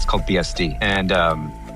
called BSD. And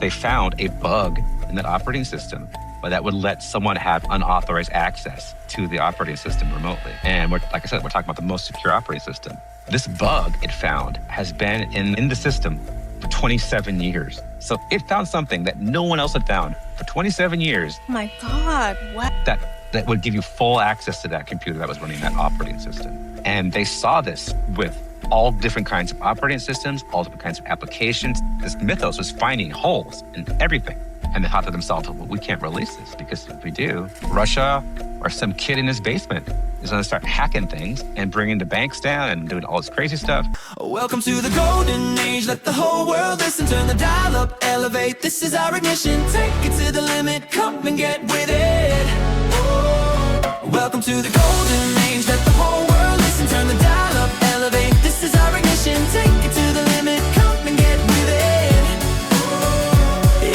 they found a bug in that operating system that would let someone have unauthorized access to the operating system remotely. And like I said, we're talking about the most secure operating system. This bug it found has been in the system for 27 years. So it found something that no one else had found for 27 years. Oh my God, what? That would give you full access to that computer that was running that operating system. And they saw this with all different kinds of operating systems, all different kinds of applications. This Mythos was finding holes in everything. And they thought to themselves, well, we can't release this because if we do, Russia or some kid in his basement is going to start hacking things and bringing the banks down and doing all this crazy stuff. Welcome to the golden age. Let the whole world listen. Turn the dial up, elevate. This is our ignition. Take it to the limit. Come and get with it. Welcome to the golden age. Let the whole world listen. Turn the dial up, elevate. This is our ignition. Take it to the limit. Come and get with it.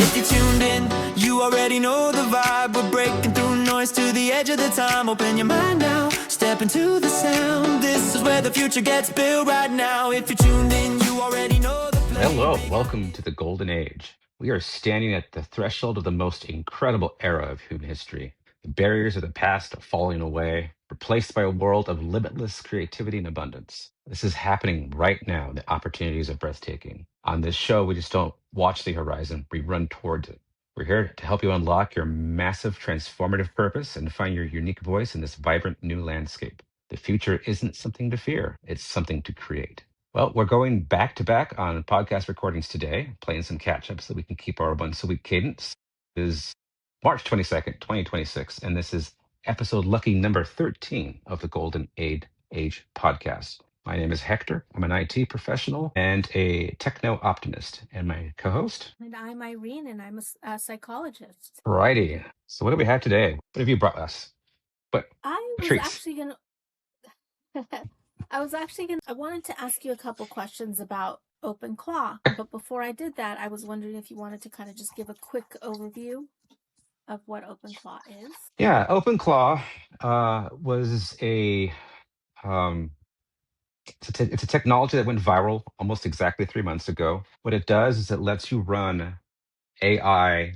If you tuned in, you already know the vibe. We're breaking through noise to the edge of the time. Open your mind now. Step into the sound. This is where the future gets built right now. If you're tuned in, you already know the play. Hello, welcome to the Golden Age. We are standing at the threshold of the most incredible era of human history. The barriers of the past are falling away, replaced by a world of limitless creativity and abundance. This is happening right now. The opportunities are breathtaking. On this show, we just don't watch the horizon, we run towards it. We're here to help you unlock your massive transformative purpose and find your unique voice in this vibrant new landscape. The future isn't something to fear, it's something to create. Well, we're going back to back on podcast recordings today, playing some catch up so we can keep our once a week cadence. It is March 22nd, 2026, and this is episode lucky number 13 of the Golden Age podcast. My name is Hector. I'm an IT professional and a techno optimist. And my co host? And I'm Irene, and I'm a psychologist. Righty. So, what do we have today? What have you brought us? What I was treats? actually going to. I wanted to ask you a couple questions about OpenClaw. But before I did that, I was wondering if you wanted to kind of just give a quick overview of what OpenClaw is. Yeah, OpenClaw was it's a technology that went viral almost exactly 3 months ago. What it does is it lets you run AI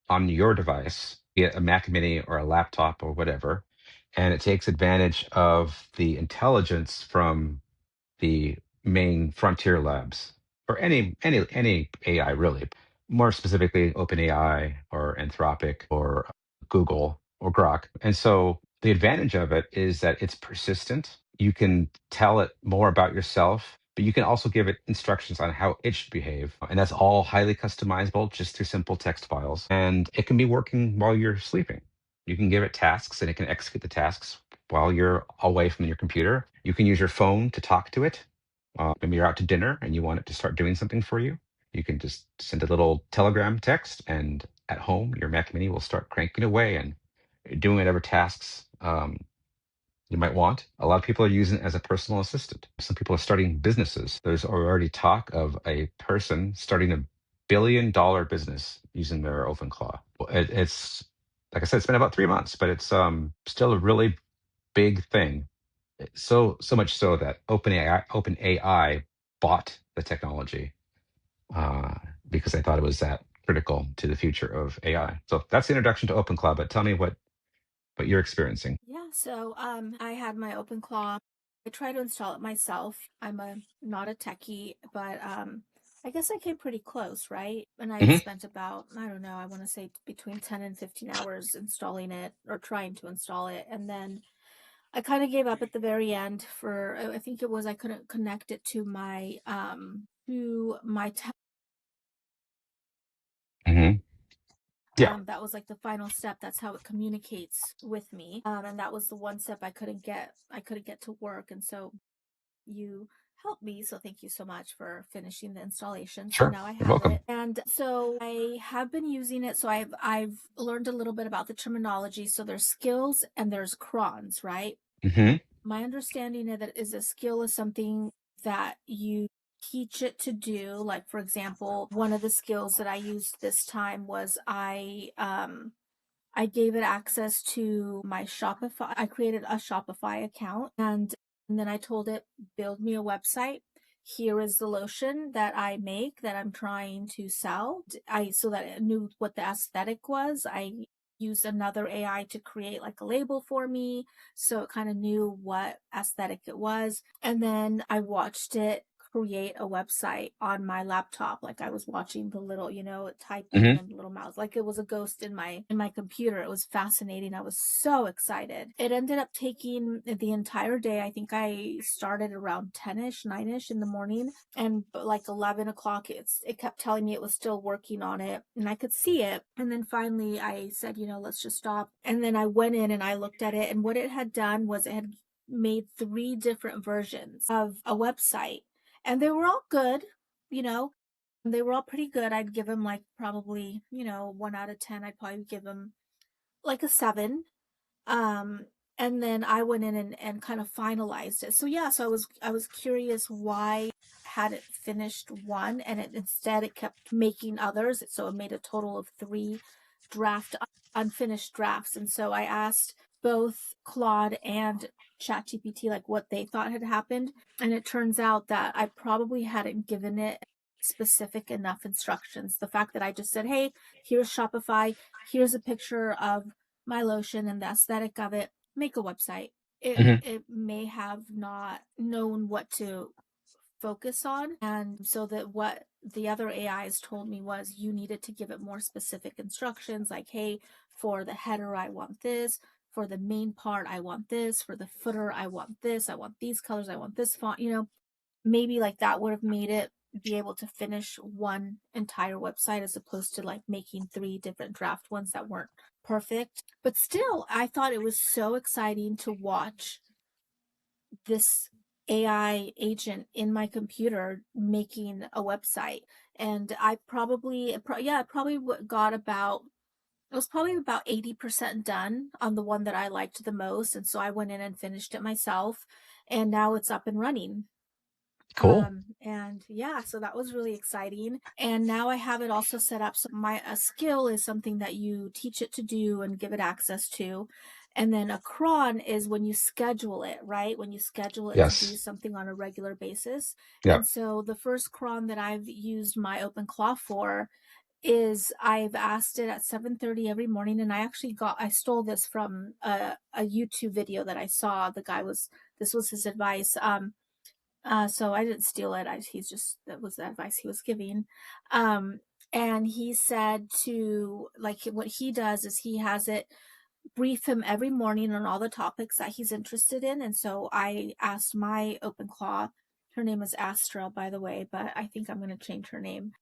on your device, be it a Mac Mini or a laptop or whatever, and it takes advantage of the intelligence from the main frontier labs or any AI really. More specifically, OpenAI or Anthropic or Google or Grok. And so the advantage of it is that it's persistent. You can tell it more about yourself, but you can also give it instructions on how it should behave. And that's all highly customizable just through simple text files. And it can be working while you're sleeping. You can give it tasks and it can execute the tasks while you're away from your computer. You can use your phone to talk to it. Maybe you're out to dinner and you want it to start doing something for you. You can just send a little telegram text, and at home, your Mac Mini will start cranking away and doing whatever tasks you might want. A lot of people are using it as a personal assistant. Some people are starting businesses. There's already talk of a person starting $1 billion business using their OpenClaw. It's like I said, it's been about 3 months, but it's still a really big thing. So much so that OpenAI bought the technology because they thought it was that critical to the future of AI. So that's the introduction to OpenClaw. But tell me what you're experiencing. Yeah, so I had my OpenClaw. I tried to install it myself. I'm not a techie, but I guess I came pretty close, right? And I spent about, I don't know, I want to say between 10 and 15 hours installing it or trying to install it. And then I kind of gave up at the very end for, I think it was, I couldn't connect it to my Yeah. that was like the final step. That's how it communicates with me. And that was the one step I couldn't get to work. And so you helped me. So thank you so much for finishing the installation. Sure. So now I You're have welcome. it. And so I have been using it. So I've learned a little bit about the terminology. So there's skills and there's crons, right? My understanding of it is a skill is something that you teach it to do. Like, for example, one of the skills that I used this time was I gave it access to my Shopify. I created a Shopify account and then I told it, build me a website. here is the lotion that I make that I'm trying to sell. So that it knew what the aesthetic was. I used another AI to create like a label for me, so it kind of knew what aesthetic it was. And then I watched it create a website on my laptop. Like I was watching the little, typing and little mouse, like it was a ghost in my computer. It was fascinating. I was so excited. It ended up taking the entire day. I think I started around 10ish, 9ish in the morning, and like 11 o'clock, it kept telling me it was still working on it, and I could see it. And then finally I said, let's just stop. And then I went in and I looked at it, and what it had done was it had made 3 different versions of a website, and they were all good, you know, they were all pretty good. I'd give them like probably, 1 out of 10. I'd probably give them like a 7. Um, and then I went in and kind of finalized it. So yeah, so I was curious why had it finished one and instead it kept making others. So it made a total of 3 unfinished drafts. And so I asked both Claude and ChatGPT like what they thought had happened. And it turns out that I probably hadn't given it specific enough instructions. The fact that I just said, hey, here's Shopify, here's a picture of my lotion and the aesthetic of it, make a website. It may have not known what to focus on. And so that what the other AIs told me was you needed to give it more specific instructions, like, hey, for the header, I want this. For the main part, I want this. For the footer, I want this. I want these colors. I want this font. Maybe like that would have made it be able to finish one entire website as opposed to like making 3 different draft ones that weren't perfect. But still, I thought it was so exciting to watch this AI agent in my computer making a website. And I probably, got about, it was probably about 80% done on the one that I liked the most. And so I went in and finished it myself. And now it's up and running. Cool. And yeah, so that was really exciting. And now I have it also set up. So a skill is something that you teach it to do and give it access to. And then a cron is when you schedule it, right? When you schedule it to do Yes. something on a regular basis. Yeah. And so the first cron that I've used my OpenClaw for is I've asked it at 7:30 every morning. And I stole this from a YouTube video that I saw. This was his advice. So I didn't steal it. That was the advice he was giving. And he said to, like, what he does is he has it brief him every morning on all the topics that he's interested in. And so I asked my OpenClaw, her name is Astra, by the way, but I think I'm going to change her name.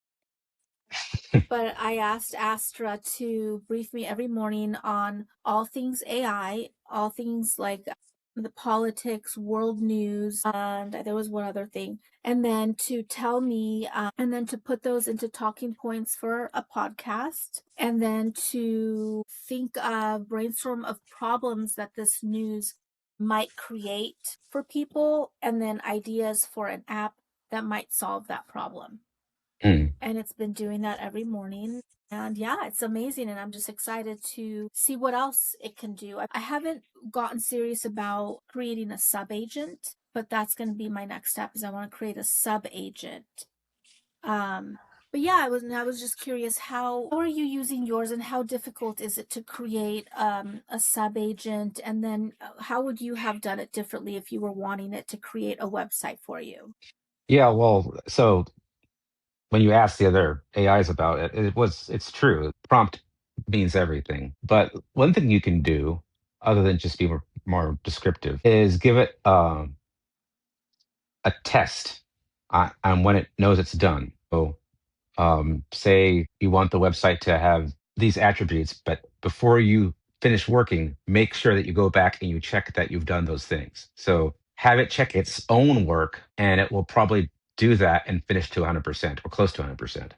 But I asked Astra to brief me every morning on all things AI, all things like the politics, world news, and there was one other thing. And then to tell me, and then to put those into talking points for a podcast, and then to brainstorm of problems that this news might create for people, and then ideas for an app that might solve that problem. Mm. And it's been doing that every morning. And yeah, it's amazing. And I'm just excited to see what else it can do. I haven't gotten serious about creating a sub agent, but that's going to be my next step is I want to create a sub agent. But yeah, I was just curious, how are you using yours and how difficult is it to create a sub agent? And then how would you have done it differently if you were wanting it to create a website for you? Yeah, well, so when you ask the other AIs about it, it's true. Prompt means everything. But one thing you can do, other than just be more descriptive, is give it a test on when it knows it's done. So, say you want the website to have these attributes, but before you finish working, make sure that you go back and you check that you've done those things. So have it check its own work, and it will probably do that and finish to 100% or close to 100%.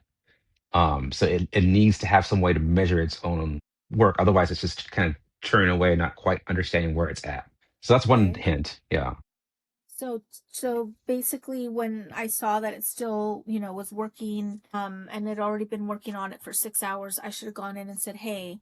So it needs to have some way to measure its own work. Otherwise, it's just kind of churning away, not quite understanding where it's at. So that's one Okay. hint. Yeah. So basically when I saw that it still, was working, and had already been working on it for 6 hours, I should have gone in and said, hey,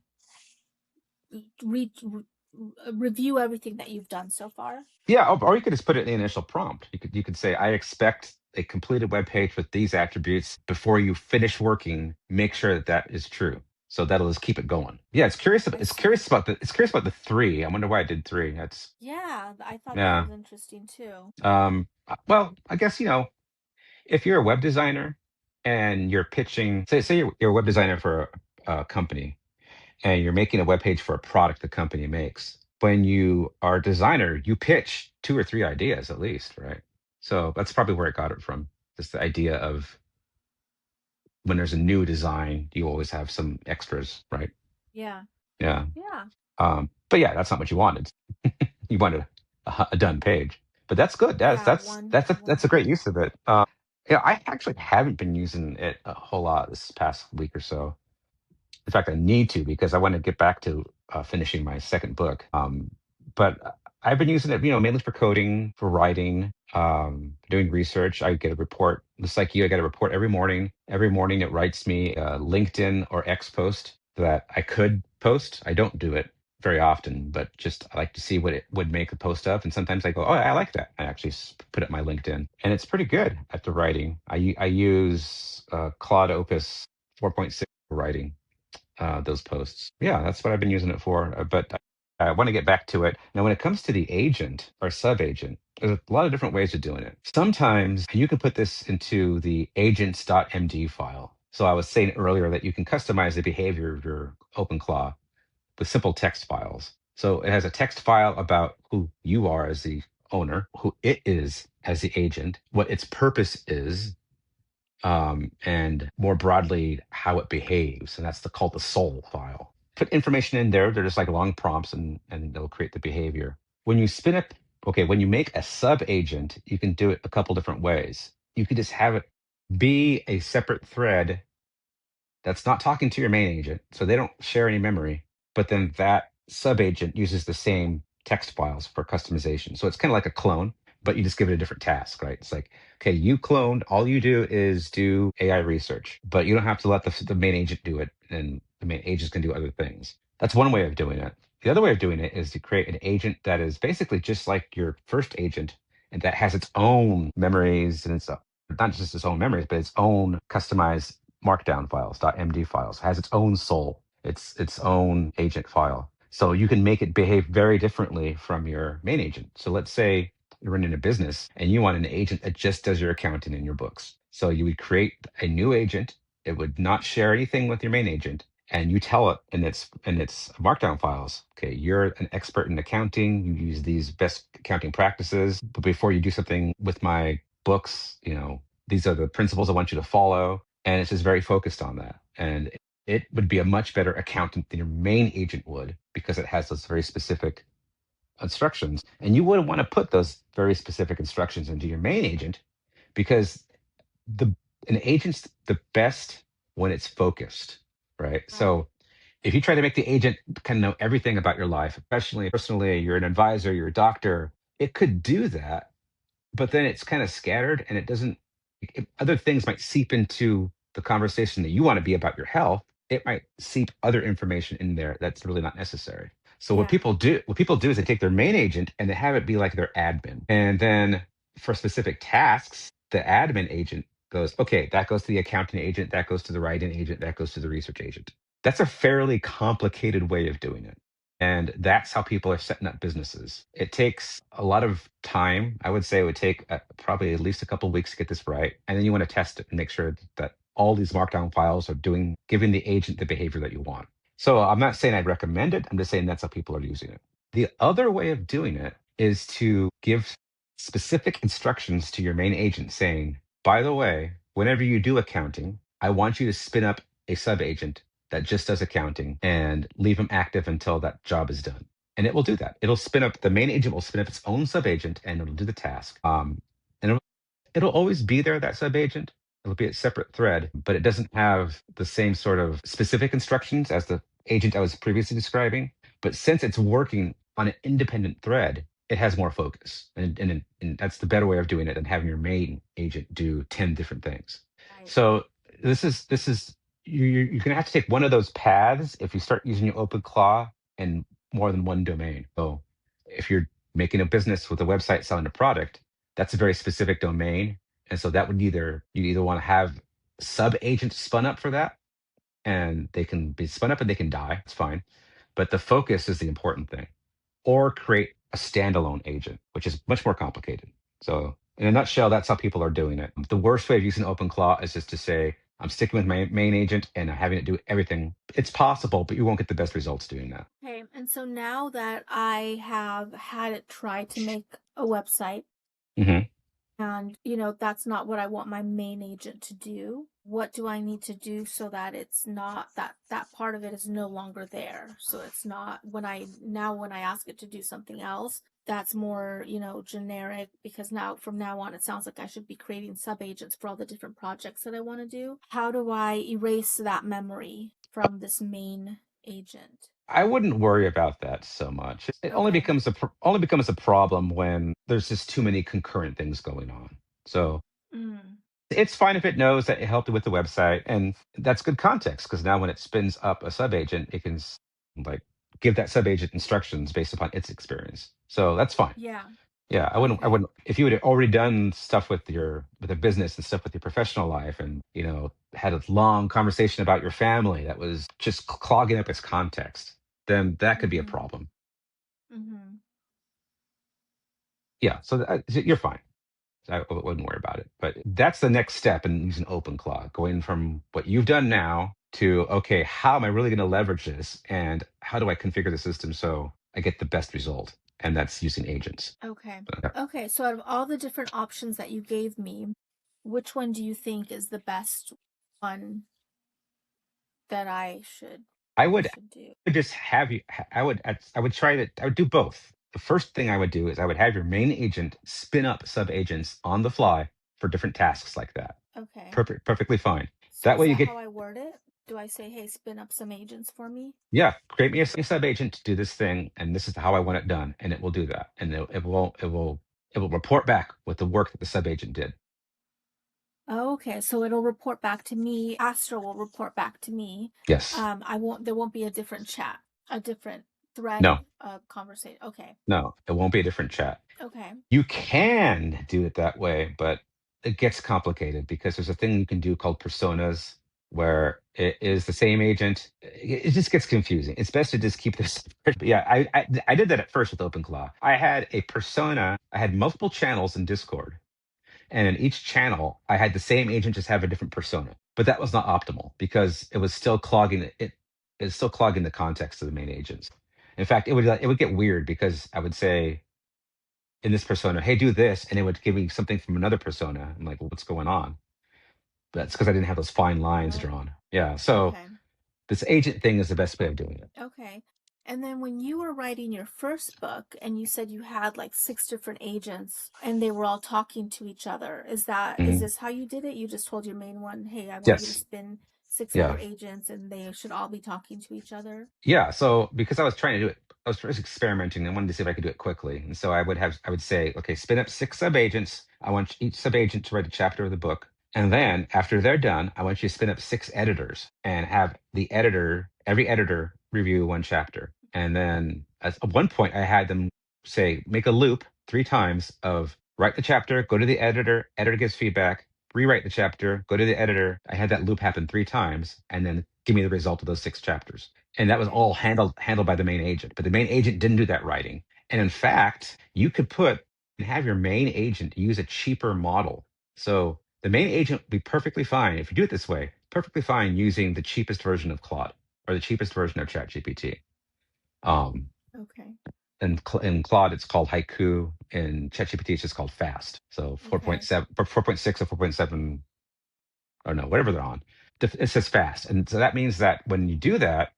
review everything that you've done so far. Yeah, or you could just put it in the initial prompt. You could say, I expect a completed web page with these attributes before you finish working. Make sure that that is true. So that'll just keep it going. Yeah, it's curious. It's curious about the 3. I wonder why I did 3. That's I thought that yeah. was interesting too. Well, I guess if you're a web designer and you're pitching, say you're a web designer for a company and you're making a web page for a product the company makes. When you are a designer, you pitch 2 or 3 ideas at least, right? So that's probably where I got it from. Just the idea of when there's a new design, you always have some extras, right? Yeah. Yeah. Yeah. But yeah, that's not what you wanted. You wanted a done page. But that's good. That's Yeah. that's One that's a, one that's a great page. use of it. Yeah, I actually haven't been using it a whole lot this past week or so. In fact, I need to because I want to get back to finishing my second book. But I've been using it, mainly for coding, for writing, doing research. I get a report, just like you. I get a report every morning. Every morning, it writes me a LinkedIn or X post that I could post. I don't do it very often, but just I like to see what it would make a post of. And sometimes I go, oh, I like that. I actually put it in my LinkedIn, and it's pretty good at the writing. I use Claude Opus 4.6 for writing those posts. Yeah, that's what I've been using it for. But I want to get back to it. Now, when it comes to the agent or sub agent, there's a lot of different ways of doing it. Sometimes you can put this into the agents.md file. So I was saying earlier that you can customize the behavior of your OpenClaw with simple text files. So it has a text file about who you are as the owner, who it is as the agent, what its purpose is, and more broadly, how it behaves. And that's called the soul file. Put information in there. They're just like long prompts and they'll create the behavior. When you spin up, okay, when you make a sub agent, you can do it a couple different ways. You could just have it be a separate thread that's not talking to your main agent, so they don't share any memory. But then that sub agent uses the same text files for customization. So it's kind of like a clone, but you just give it a different task, right? It's like, okay, you cloned, all you do is do AI research, but you don't have to let the main agent do it, and the main agents can do other things. That's one way of doing it. The other way of doing it is to create an agent that is basically just like your first agent and that has its own memories and it's not just its own memories, but its own customized markdown files, .md files, has its own soul, its own agent file. So you can make it behave very differently from your main agent. So let's say you're running a business and you want an agent that just does your accounting and your books. So you would create a new agent. It would not share anything with your main agent. And you tell it in its markdown files, okay, you're an expert in accounting. You use these best accounting practices. But before you do something with my books, these are the principles I want you to follow. And it's just very focused on that. And it would be a much better accountant than your main agent would because it has those very specific instructions. And you wouldn't want to put those very specific instructions into your main agent because the an agent's the best when it's focused, right? So if you try to make the agent kind of know everything about your life, especially personally, you're an advisor, you're a doctor, it could do that, but then it's kind of scattered and it doesn't other things might seep into the conversation that you want to be about your health. It might seep other information in there that's really not necessary. So what people do is they take their main agent and they have it be like their admin, and then for specific tasks the admin agent goes, okay, that goes to the accounting agent, that goes to the writing agent, that goes to the research agent. That's a fairly complicated way of doing it. And that's how people are setting up businesses. It takes a lot of time. I would say it would take probably at least a couple of weeks to get this right. And then you want to test it and make sure that all these markdown files are giving the agent the behavior that you want. So I'm not saying I'd recommend it. I'm just saying that's how people are using it. The other way of doing it is to give specific instructions to your main agent saying, by the way, whenever you do accounting, I want you to spin up a sub agent that just does accounting and leave them active until that job is done. And it will do that. The main agent will spin up its own sub agent and it'll do the task. And it'll always be there, that sub agent. It'll be a separate thread, but it doesn't have the same sort of specific instructions as the agent I was previously describing. But since it's working on an independent thread, it has more focus. And that's the better way of doing it than having your main agent do 10 different things. Right. So this is you're going to have to take one of those paths if you start using your OpenClaw in more than one domain. So if you're making a business with a website selling a product, that's a very specific domain. And so that would you either want to have sub agents spun up for that, and they can be spun up and they can die. It's fine. But the focus is the important thing. Or create a standalone agent, which is much more complicated. So in a nutshell, that's how people are doing it. The worst way of using OpenClaw is just to say, I'm sticking with my main agent and having it do everything. It's possible, but you won't get the best results doing that. Okay, and so now that I have had it try to make a website, and that's not what I want my main agent to do, what do I need to do so that it's not that part of it is no longer there? So it's not when I ask it to do something else, that's more, generic, because from now on, it sounds like I should be creating sub agents for all the different projects that I want to do. How do I erase that memory from this main agent? I wouldn't worry about that so much. It only Okay. becomes a problem when there's just too many concurrent things going on. So it's fine if it knows that it helped it with the website, and that's good context because now when it spins up a subagent, it can like give that subagent instructions based upon its experience. So that's fine. Yeah. Yeah, I Okay. wouldn't. If you had already done stuff with a business and stuff with your professional life, and had a long conversation about your family that was just clogging up its context, then that could be a problem. Yeah, so you're fine. I wouldn't worry about it. But that's the next step in using OpenClaw, going from what you've done now to, okay, how am I really going to leverage this? And how do I configure the system so I get the best result? And that's using agents. Okay. Okay, so out of all the different options that you gave me, which one do you think is the best one that I should I would do? just have you, I would try to, I would do both. The first thing I would do is I would have your main agent spin up sub agents on the fly for different tasks like that. Okay. Perfectly fine. So That is way you that get, how I word it? Do I say, hey, spin up some agents for me? yeah, create me a sub agent to do this thing, and this is how I want it done, and it will do that, and it will report back with the work that the sub agent did. Oh, okay, so it'll report back to me. Astro will report back to me. Yes. There won't be a different chat, a different thread No. of conversation. Okay. No, it won't be a different chat. Okay. You can do it that way, but it gets complicated because there's a thing you can do called personas where it is the same agent. It just gets confusing. It's best to just keep this. Yeah, I did that at first with OpenClaw. I had a persona. I had multiple channels in Discord, and in each channel, I had the same agent just have a different persona. But that was not optimal because it was still clogging it. It's still clogging the context of the main agents. In fact, it would get weird because I would say in this persona, hey, do this, and it would give me something from another persona. I'm like, well, what's going on? That's because I didn't have those fine lines drawn. Yeah. So Okay. this agent thing is the best way of doing it. Okay. And then when you were writing your first book and you said you had like 6 different agents and they were all talking to each other, is this how you did it? You just told your main one, hey, I want you to Yes. spin 6 Yeah. other agents and they should all be talking to each other? Yeah. So because I was trying to do it, I was first experimenting. I wanted to see if I could do it quickly. And so I would say, okay, spin up 6 sub agents. I want each sub agent to write a chapter of the book. And then after they're done, I want you to spin up 6 editors and have every editor review 1 chapter. And then at one point, I had them say, make a loop 3 times of write the chapter, go to the editor gives feedback, rewrite the chapter, go to the editor. I had that loop happen 3 times, and then give me the result of those 6 chapters. And that was all handled by the main agent. But the main agent didn't do that writing. And in fact, you could have your main agent use a cheaper model. So the main agent would be perfectly fine if you do it this way, perfectly fine using the cheapest version of Claude or the cheapest version of ChatGPT. Okay. In Claude, it's called Haiku. In ChatGPT, it's just called Fast. So 4.7, 4.6 or 4.7, or no, whatever they're on. It says Fast. And so that means that when you do that,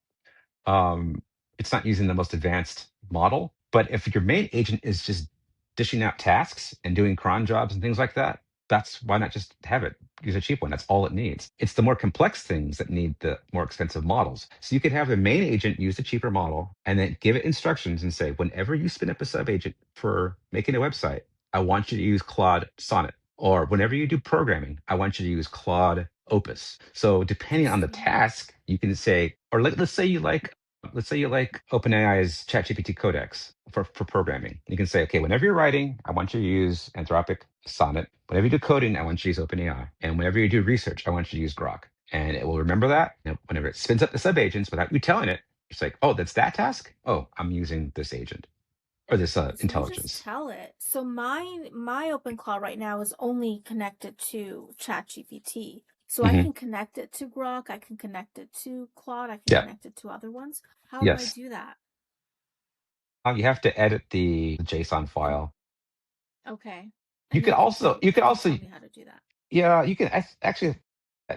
it's not using the most advanced model. But if your main agent is just dishing out tasks and doing cron jobs and things like that, that's why not just have it use a cheap one? That's all it needs. It's the more complex things that need the more expensive models. So you could have the main agent use a cheaper model and then give it instructions and say, whenever you spin up a sub agent for making a website, I want you to use Claude Sonnet. Or whenever you do programming, I want you to use Claude Opus. So depending on the task, you can say, or let's say you like Let's say you like OpenAI's ChatGPT codex for programming. You can say, okay, whenever you're writing, I want you to use Anthropic Sonnet. Whenever you do coding, I want you to use OpenAI. And whenever you do research, I want you to use Grok. And it will remember that. And whenever it spins up the subagents without you telling it, it's like, oh, that's that task. Oh, I'm using this agent or this So you just intelligence. tell it. So my OpenClaw right now is only connected to ChatGPT. So I can connect it to Grok, I can connect it to Claude, I can Yeah. connect it to other ones. How do I Yes. do that? You have to edit the JSON file. Okay. You And could you can also, tell you could also, me how to do that. yeah, you can actually,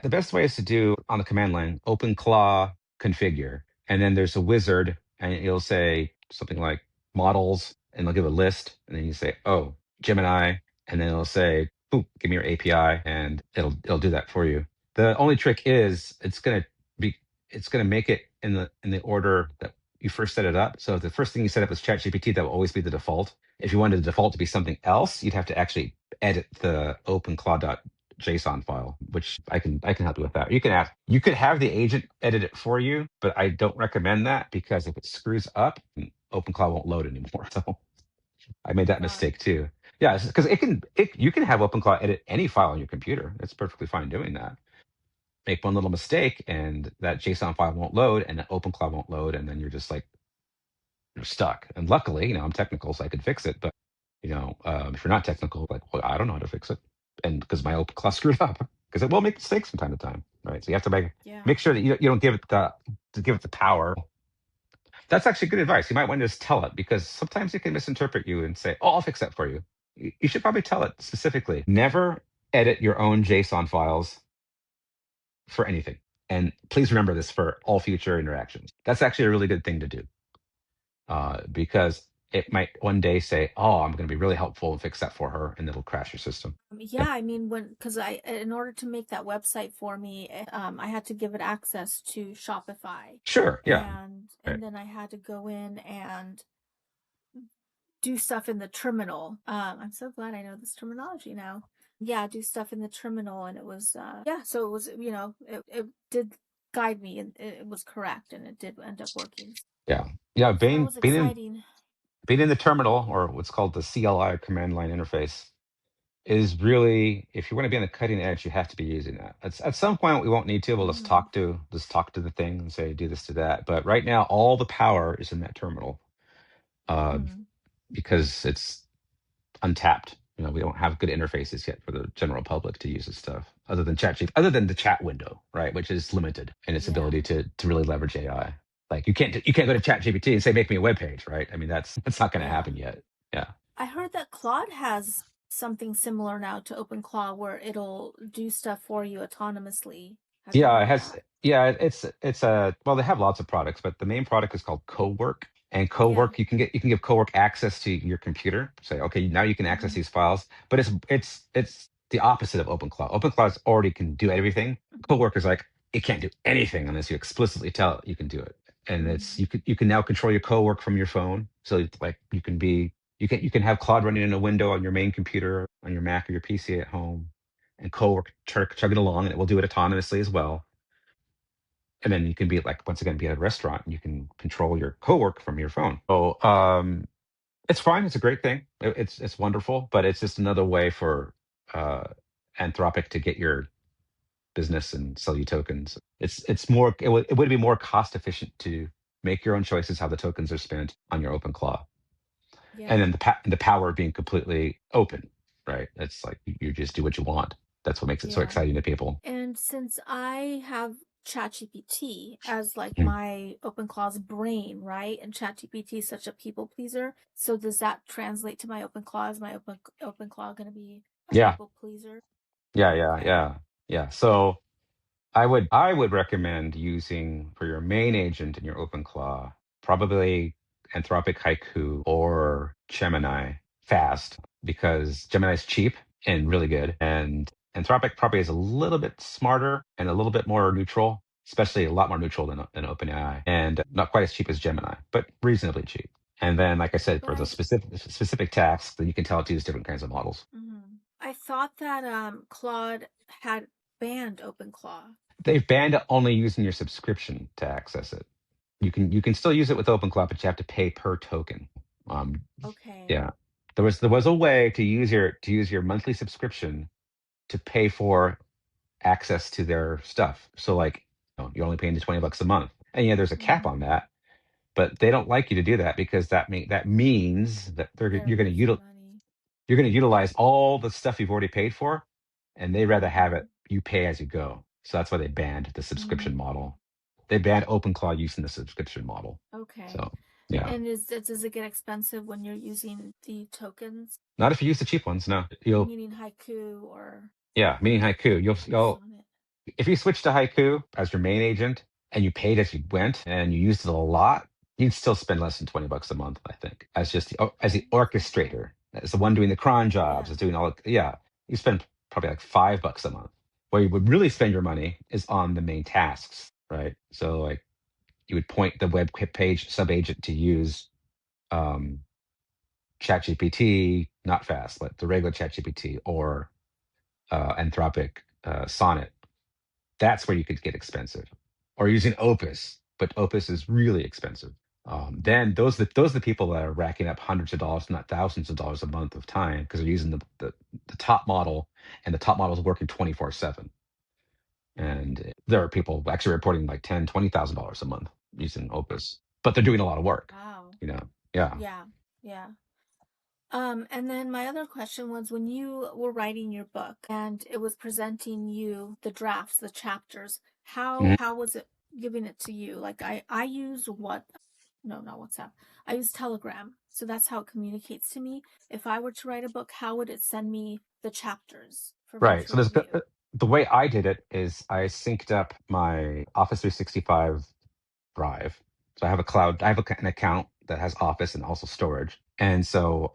the best way is to do on the command line, OpenClaw configure. And then there's a wizard and it'll say something like models and they'll give a list. And then you say, oh, Gemini. And then it'll say, boop, give me your API and it'll do that for you. The only trick is it's gonna make it in the order that you first set it up. So if the first thing you set up is ChatGPT, that will always be the default. If you wanted the default to be something else, you'd have to actually edit the OpenClaw.json file, which I can help you with that. You could have the agent edit it for you, but I don't recommend that because if it screws up, OpenClaw won't load anymore. So I made that mistake too. Yeah, because you can have OpenClaw edit any file on your computer. It's perfectly fine doing that. Make one little mistake and that JSON file won't load and OpenClaw won't load, and then you're just like you're stuck. And luckily, I'm technical, so I could fix it. But if you're not technical, like, well, I don't know how to fix it, and because my OpenClaw screwed up, because it will make mistakes from time to time, right? So you have to make sure that you don't give it the power. That's actually good advice. You might want to just tell it because sometimes it can misinterpret you and say, "Oh, I'll fix that for you." You should probably tell it specifically. Never edit your own JSON files for anything. And please remember this for all future interactions. That's actually a really good thing to do because it might one day say, "Oh, I'm going to be really helpful and fix that for her," and it'll crash your system. Yeah, I mean, because in order to make that website for me, I had to give it access to Shopify. Sure. Yeah. And Right. then I had to go in and do stuff in the terminal. I'm so glad I know this terminology now. Yeah, do stuff in the terminal, and it was so it was it did guide me, and it was correct, and it did end up working. Yeah. Yeah. So that was exciting. Being in the terminal, or what's called the CLI command line interface, is really, if you want to be on the cutting edge, you have to be using that. At some point, we won't need to. We'll just talk to the thing and say, do this, do that. But right now, all the power is in that terminal because it's untapped. We don't have good interfaces yet for the general public to use this stuff, other than other than the chat window, right, which is limited in its ability to really leverage AI. Like you can't go to ChatGPT and say make me a web page, right? I mean that's not going to happen yet. Yeah. I heard that Claude has something similar now to OpenClaw where it'll do stuff for you autonomously. Have you Yeah, heard it of has. that? Yeah, it's a well, they have lots of products, but the main product is called Cowork. And Cowork, you can give Cowork access to your computer. Say, okay, now you can access these files. But it's the opposite of OpenClaw. OpenClaw already can do everything. Cowork is like it can't do anything unless you explicitly tell it you can do it. And it's you can now control your Cowork from your phone. So it's like you can have Claude running in a window on your main computer on your Mac or your PC at home and Cowork chugging along, and it will do it autonomously as well. And then you can be like, once again, be at a restaurant and you can control your Cowork from your phone. So it's fine. It's a great thing. It's wonderful, but it's just another way for uh, Anthropic to get your business and sell you tokens. It would be more cost efficient to make your own choices how the tokens are spent on your OpenClaw, and then the power being completely open, right? It's like you just do what you want. That's what makes it so exciting to people. And since I have ChatGPT as like my OpenClaw's brain, right? And ChatGPT is such a people pleaser. So does that translate to my OpenClaw? Is my OpenClaw going to be a people pleaser? Yeah. So I would recommend using for your main agent in your OpenClaw probably Anthropic Haiku or Gemini fast because Gemini is cheap and really good, and Anthropic probably is a little bit smarter and a little bit more neutral, especially a lot more neutral than OpenAI, and not quite as cheap as Gemini, but reasonably cheap. And then, like I said, for the specific tasks, then you can tell it to use different kinds of models. I thought that Claude had banned OpenClaw. They've banned only using your subscription to access it. You can still use it with OpenClaw, but you have to pay per token. Okay. Yeah, there was a way to use your monthly subscription to pay for access to their stuff. So like, you're only paying the $20 a month, and there's a cap on that, but they don't like you to do that because that means that They're you're going losing to money. you're going to utilize all the stuff you've already paid for, and they'd rather have it you pay as you go. So that's why they banned the subscription model. They banned OpenClaw using the subscription model. Okay. So yeah, And does it get expensive when you're using the tokens? not if you use the cheap ones. No, you'll Meaning Haiku or meaning Haiku. You'll Sonnet. if you switch to Haiku as your main agent and you paid as you went and you used it a lot, you'd still spend less than $20 a month, I think, as just as the orchestrator, as the one doing the cron jobs, as doing all. Yeah, you spend probably like $5 a month. Where you would really spend your money is on the main tasks, right? So like you would point the web page sub agent to use um, ChatGPT, not fast, but the regular ChatGPT or Anthropic Sonnet. That's where you could get expensive, or using Opus, but Opus is really expensive. Then those are the people that are racking up hundreds of dollars, not thousands of dollars a month of time because they're using the top model, and the top model is working 24/7. And there are people actually reporting like $10,000-$20,000 a month using Opus, but they're doing a lot of work. Wow. Yeah. Yeah. And then my other question was when you were writing your book and it was presenting you the drafts, the chapters, how was it giving it to you? Like I use not WhatsApp. I use Telegram. So that's how it communicates to me. If I were to write a book, how would it send me the chapters for me Right. to So there's review? the way I did it is I synced up my Office 365 Drive. So I have a cloud, I have an account that has Office and also storage. And so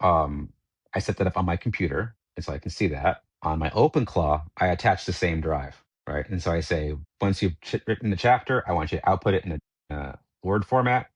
I set that up on my computer. And so I can see that. On my OpenClaw, I attach the same drive, right? And so I say, once you've written the chapter, I want you to output it in a Word format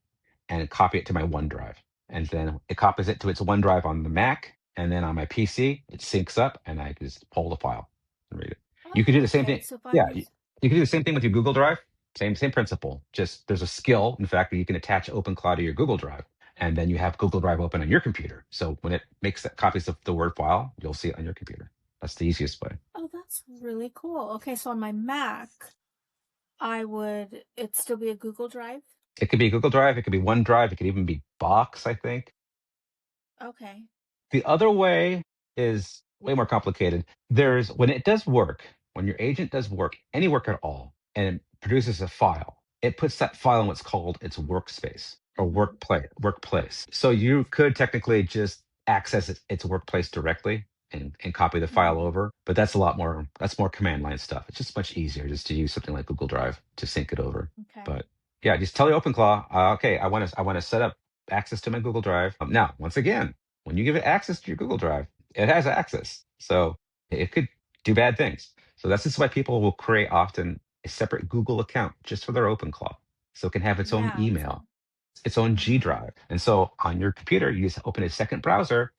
and copy it to my OneDrive. And then it copies it to its OneDrive on the Mac. And then on my PC, it syncs up and I just pull the file and read it. You could do the same thing. So if I Yeah. use You can do the same thing with your Google Drive. Same principle. Just there's a skill, in fact, where you can attach OpenClaw to your Google Drive, and then you have Google Drive open on your computer. So when it makes that copies of the Word file, you'll see it on your computer. That's the easiest way. Oh, that's really cool. Okay, so on my Mac, it'd still be a Google Drive? It could be Google Drive, it could be OneDrive, it could even be Box, I think. Okay. The other way is way more complicated. When it does work, when your agent does work, any work at all, and it produces a file, it puts that file in what's called its workspace or workplace. So you could technically just access its workplace directly and copy the file over, but that's more command line stuff. It's just much easier just to use something like Google Drive to sync it over. Okay. But yeah, just tell the OpenClaw, okay, I want to set up access to my Google Drive. Now, once again, when you give it access to your Google Drive, it has access. So it could do bad things. So that's just why people will create often a separate Google account just for their OpenClaw. So it can have its own email, its own G drive. And so on your computer, you just open a second browser,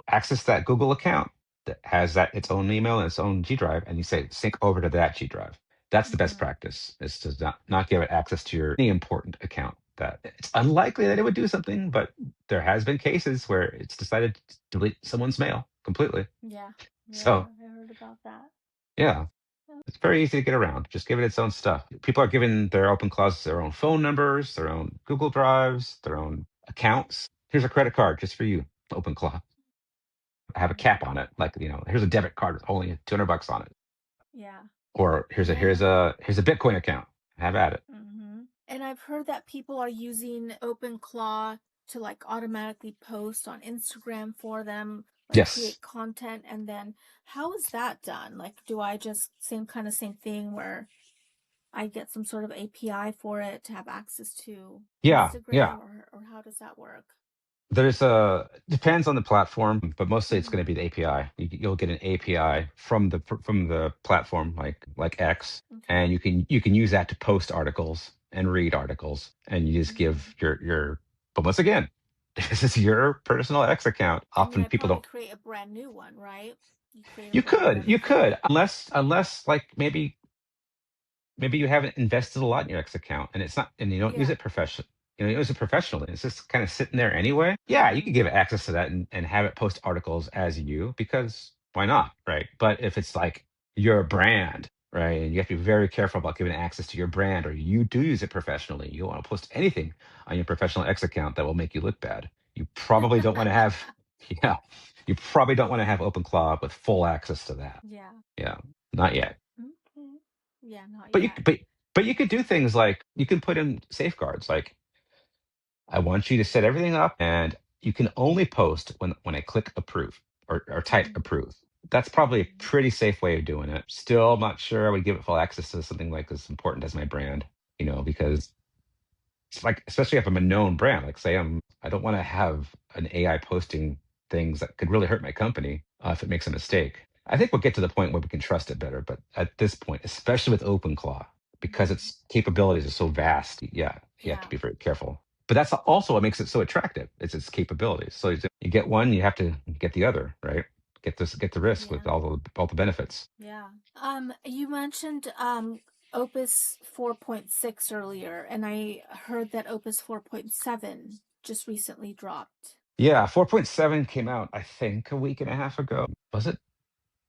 access that Google account that has its own email and its own G drive, and you say sync over to that G drive. That's the best practice, is to not give it access to your any important account. That it's unlikely that it would do something, but there has been cases where it's decided to delete someone's mail completely. Yeah. So I heard about that. yeah, it's very easy to get around. Just give it its own stuff. People are giving their OpenClaws their own phone numbers, their own Google Drives, their own accounts. Here's a credit card just for you, OpenClaw. I have a cap on it, like here's a debit card with only $200 on it. Yeah. Or here's a Bitcoin account. Have at it. And I've heard that people are using OpenClaw to like automatically post on Instagram for them, like Yes. create content. And then how is that done? Like, do I just same thing where I get some sort of API for it to have access to Instagram, or how does that work? Depends on the platform, but mostly it's going to be the API. You'll get an API from the platform like X, and you can use that to post articles and read articles, and you just give your. But once again, this is your personal X account. Often people don't create a brand new one, right? You could, unless like maybe maybe you haven't invested a lot in your X account, and it's not, and you don't use Yeah. it you use it professionally. It's just kind of sitting there anyway. Yeah, you could give it access to that and have it post articles as you, because why not, right? But if it's like you're a brand, right, and you have to be very careful about giving access to your brand, or you do use it professionally, you don't want to post anything on your professional X account that will make you look bad. You probably don't want to have, yeah, you probably don't want to have OpenClaw with full access to that. Yeah. Yeah, not yet. Okay. Yeah, not But you yet. but you could do things like you can put in safeguards like, I want you to set everything up, and you can only post when I click approve or type approve. That's probably a pretty safe way of doing it. Still not sure I would give it full access to something like as important as my brand, because it's like, especially if I'm a known brand, like say I don't want to have an AI posting things that could really hurt my company if it makes a mistake. I think we'll get to the point where we can trust it better, but at this point, especially with OpenClaw, because its capabilities are so vast, yeah, you have to Yeah. be very careful. But that's also what makes it so attractive. It's its capabilities. So you get one, you have to get the other, right? Get the risk with Yeah. all the benefits. Yeah. You mentioned Opus 4.6 earlier, and I heard that Opus 4.7 just recently dropped. Yeah, 4.7 came out, I think, a week and a half ago. Was it?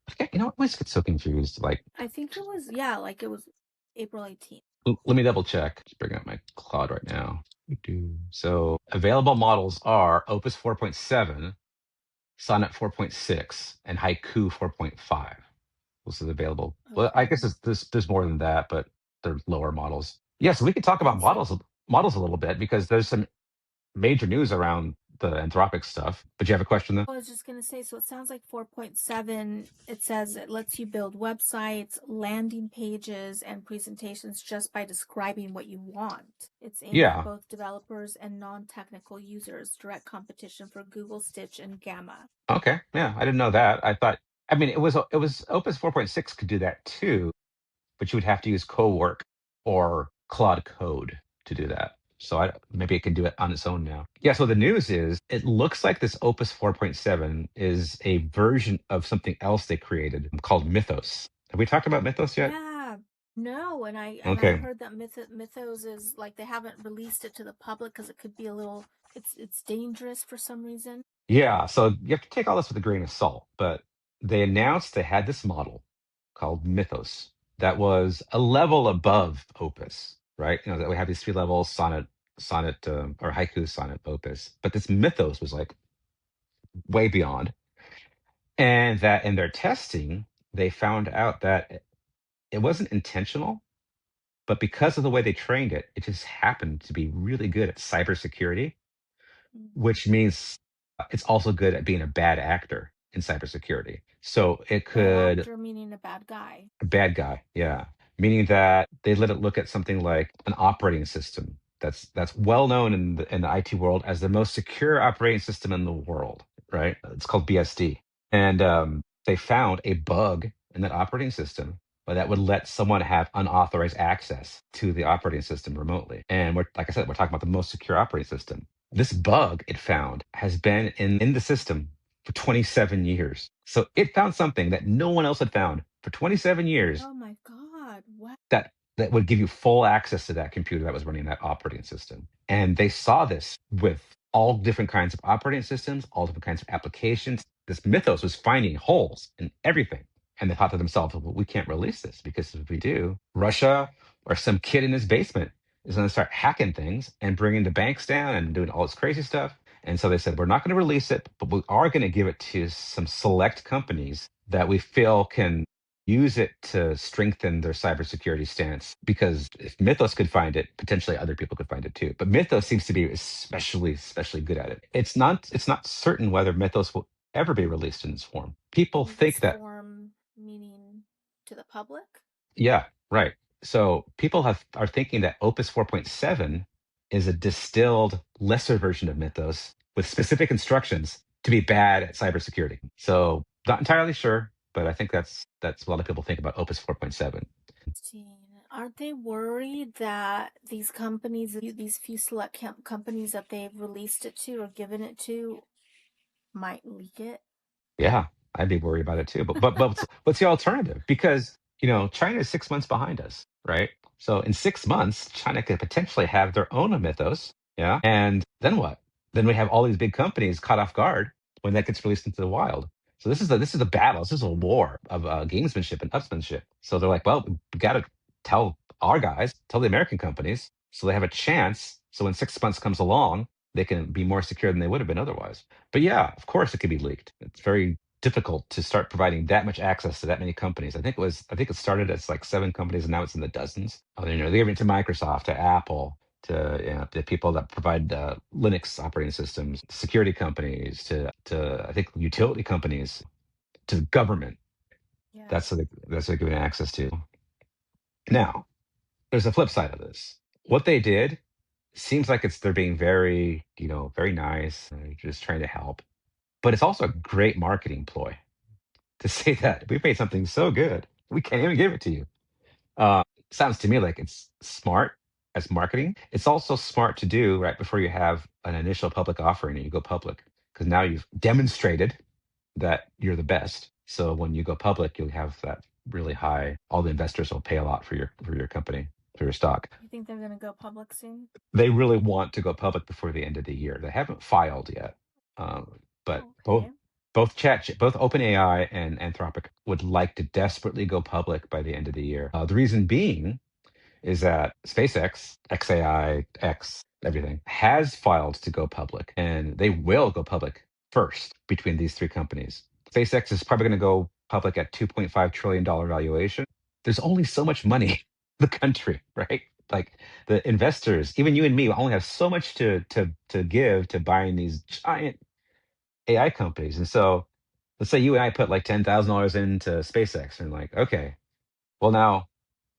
I forget, I always get so confused. Like, I think it was, yeah, like it was April 18th. let me double check. Just bring up my cloud right now. So available models are Opus 4.7, Sonnet 4.6, and Haiku 4.5. Those are available. Well, I Okay. guess there's more than that, but they're lower models. Yeah, so we could talk about And so models a little bit, because there's some major news around the Anthropic stuff. But you have a question then? I was just going to say, so it sounds like 4.7, it says it lets you build websites, landing pages, and presentations just by describing what you want. It's aimed at Yeah. both developers and non-technical users, direct competition for Google Stitch and Gamma. Okay. Yeah, I didn't know that. I thought, I mean, it was Opus 4.6 could do that too, but you would have to use Cowork or Claude Code to do that. So maybe it can do it on its own now. Yeah, so the news is it looks like this Opus 4.7 is a version of something else they created called Mythos. Have we talked about Mythos yet? Yeah. No, and I Okay. heard that Mythos is like they haven't released it to the public because it could be a little it's dangerous for some reason. Yeah, so you have to take all this with a grain of salt, but they announced they had this model called Mythos that was a level above Opus, right? That we have these three levels: sonnet, or haiku, sonnet, Opus. But this Mythos was like way beyond, and that in their testing, they found out that it wasn't intentional, but because of the way they trained it, it just happened to be really good at cybersecurity, which means it's also good at being a bad actor in cybersecurity. So it Bad could, actor meaning a bad guy. a bad guy, yeah, meaning that they let it look at something like an operating system that's well known in the IT world as the most secure operating system in the world, right? It's called BSD, and they found a bug in that operating system that would let someone have unauthorized access to the operating system remotely. And like I said, we're talking about the most secure operating system. This bug it found has been in the system for 27 years. So it found something that no one else had found for 27 years Oh my God. What? that would give you full access to that computer that was running that operating system. And they saw this with all different kinds of operating systems, all different kinds of applications. This Mythos was finding holes in everything. And they thought to themselves, well, we can't release this, because if we do, Russia or some kid in his basement is going to start hacking things and bringing the banks down and doing all this crazy stuff. And so they said, we're not going to release it, but we are going to give it to some select companies that we feel can use it to strengthen their cybersecurity stance. Because if Mythos could find it, potentially other people could find it too. But Mythos seems to be especially good at it. It's not certain whether Mythos will ever be released in this form. People In think this that, form meaning to the public? yeah, right. So people are thinking that Opus 4.7 is a distilled, lesser version of Mythos with specific instructions to be bad at cybersecurity. So not entirely sure, but I think that's what a lot of people think about Opus 4.7. Aren't they worried that these companies, these few select companies that they've released it to or given it to, might leak it? Yeah, I'd be worried about it too. But what's the alternative? Because China is 6 months behind us, right? So in 6 months, China could potentially have their own Mythos. Yeah. And then what? Then we have all these big companies caught off guard when that gets released into the wild. So this is a battle. This is a war of gamesmanship and upsmanship. So they're like, well, we got to tell our guys, tell the American companies, so they have a chance. So when 6 months comes along, they can be more secure than they would have been otherwise. But yeah, of course it could be leaked. It's very difficult to start providing that much access to that many companies. I think it started as like 7 companies, and now it's in the dozens. They're giving it to Microsoft, to Apple, to the people that provide Linux operating systems, security companies, to I think utility companies, to government. Yeah. That's what they're giving access to. Now, there's a flip side of this. What they did seems like they're being very, very nice, just trying to help. But it's also a great marketing ploy to say that we made something so good, we can't even give it to you. Sounds to me like it's smart as marketing. It's also smart to do right before you have an initial public offering and you go public, because now you've demonstrated that you're the best. So when you go public, you'll have that really high. All the investors will pay a lot for your company, for your stock. You think they're going to go public soon? They really want to go public before the end of the year. They haven't filed yet, but Okay. both OpenAI and Anthropic would like to desperately go public by the end of the year. The reason being is that SpaceX, XAI, X, everything has filed to go public, and they will go public first between these 3 companies. SpaceX is probably going to go public at $2.5 trillion valuation. There's only so much money in the country, right? Like the investors, even you and me, only have so much to give to buying these giant AI companies. And so let's say you and I put like $10,000 into SpaceX, and like, okay, well now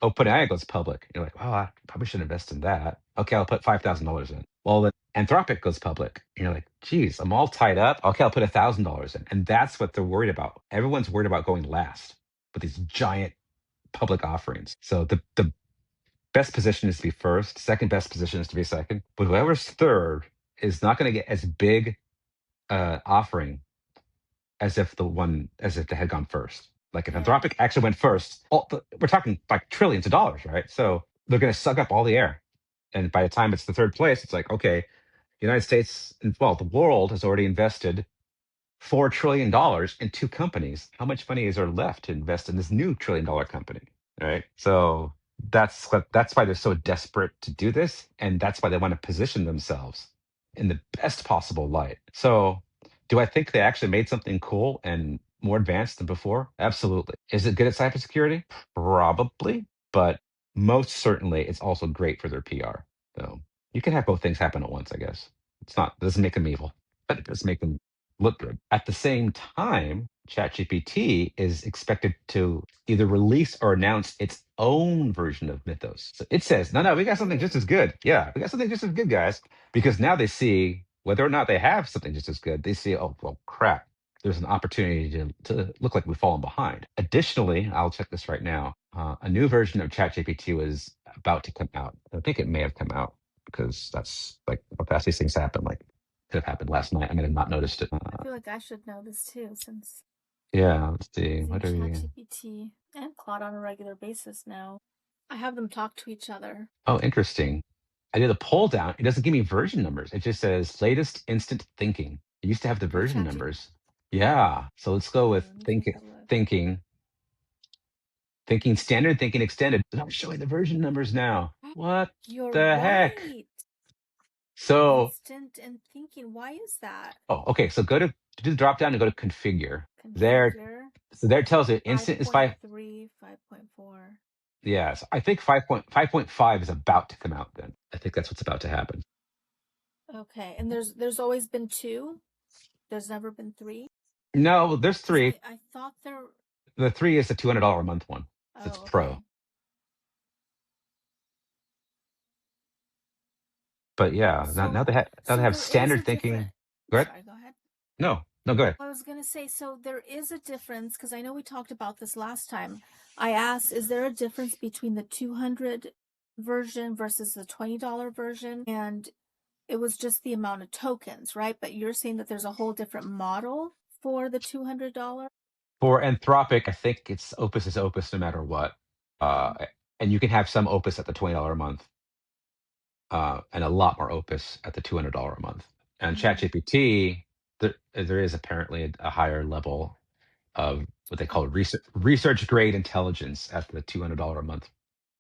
OpenAI goes public. You're like, well, I probably should invest in that. Okay, I'll put $5,000 in. Well, then Anthropic goes public. And you're like, geez, I'm all tied up. Okay, I'll put $1,000 in. And that's what they're worried about. Everyone's worried about going last with these giant public offerings. So the best position is to be first. Second best position is to be second. But whoever's third is not going to get as big offering as if they had gone first. Like if Anthropic actually went first, we're talking like trillions of dollars, right? So they're going to suck up all the air. And by the time it's the third place, it's like, okay, the United States, well, the world has already invested $4 trillion in 2 companies. How much money is there left to invest in this new $1 trillion company, right? So that's why they're so desperate to do this. And that's why they want to position themselves in the best possible light. So do I think they actually made something cool and more advanced than before? Absolutely. Is it good at cybersecurity? Probably. But most certainly, it's also great for their PR. So you can have both things happen at once, I guess. It doesn't make them evil, but it does make them look good. At the same time, ChatGPT is expected to either release or announce its own version of Mythos. So it says, no, we got something just as good. Yeah, we got something just as good, guys. Because now they see whether or not they have something just as good, they see, oh, well, crap. There's an opportunity to look like we've fallen behind. Additionally, I'll check this right now. A new version of ChatGPT was about to come out. I think it may have come out because that's like how fast these things happen. Like could have happened last night. I may have not noticed it. I feel like I should know this too, since Yeah, let's see. using What are we? ChatGPT and Claude on a regular basis now. I have them talk to each other. Oh, interesting. I did a pull down. It doesn't give me version numbers. It just says latest instant thinking. It used to have the version numbers. Yeah. So let's go with thinking standard, thinking extended. It's not showing the version numbers now. What You're the heck? So instant and thinking. Why is that? Oh, okay. So go to do the drop down and go to configure. So there it tells you instant is 5.3, 5.4. Yes, I think 5.5 is about to come out then. I think that's what's about to happen. Okay, and there's always been 2? There's never been 3? No, there's 3. I thought the 3 is the $200 a month one. It's pro. But yeah, now they have standard thinking. Go ahead. Sorry, go ahead. No, go ahead. I was going to say, so there is a difference, because I know we talked about this last time. I asked, is there a difference between the 200 version versus the $20 version? And it was just the amount of tokens, right? But you're saying that there's a whole different model for the $200? For Anthropic, I think it's Opus is Opus no matter what. And you can have some Opus at the $20 a month, and a lot more Opus at the $200 a month. And ChatGPT, there is apparently a higher level of what they call research grade intelligence at the $200 a month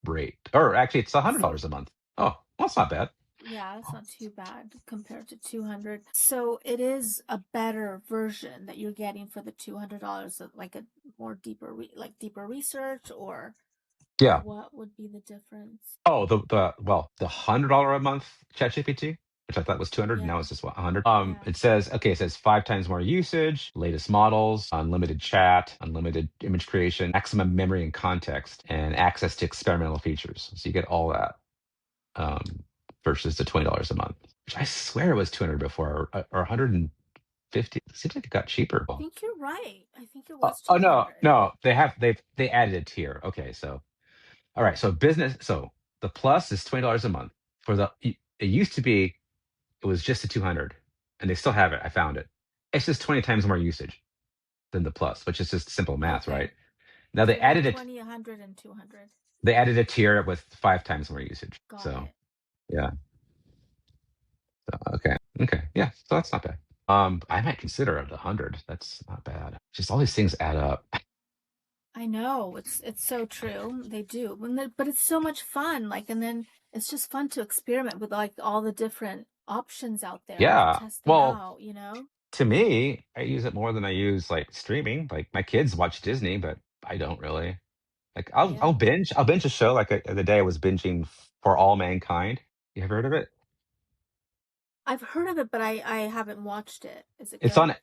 rate. Or actually, it's $100 a month. Oh, well, that's not bad. Yeah, it's not too bad compared to 200. So it is a better version that you're getting for the $200, like a more deeper, deeper research, or Yeah. what would be the difference? Oh, the $100 a month ChatGPT, which I thought was 200, now Yeah, it's just 100. yeah. It says, okay, it says 5 times more usage, latest models, unlimited chat, unlimited image creation, maximum memory and context, and access to experimental features. So you get all that, versus the $20 a month, which I swear it was 200 before, or 150. It seems like it got cheaper. I think you're right. I think it Oh, was oh no, 200. no, they added a tier. Okay, so all right, so the plus is $20 a month. It used to be, it was just the 200, and they still have it. I found it. It's just 20 times more usage than the plus, which is just simple math, Okay. right? Now So you have 20, 100, and 200. they added a tier with 5 times more usage. Got So it. yeah, okay, yeah. So that's not bad. I might consider it 100. That's not bad. Just all these things add up. I know, it's so true. They do. But it's so much fun. And then it's just fun to experiment with all the different options out there and to Yeah. test them Well, out, you know? to me, I use it more than I use like streaming. Like my kids watch Disney, but I don't really. Like I'll Yeah. binge a show. Like the other day I was binging For All Mankind. You ever heard of it? I've heard of it, but I haven't watched it. Is it It's good? on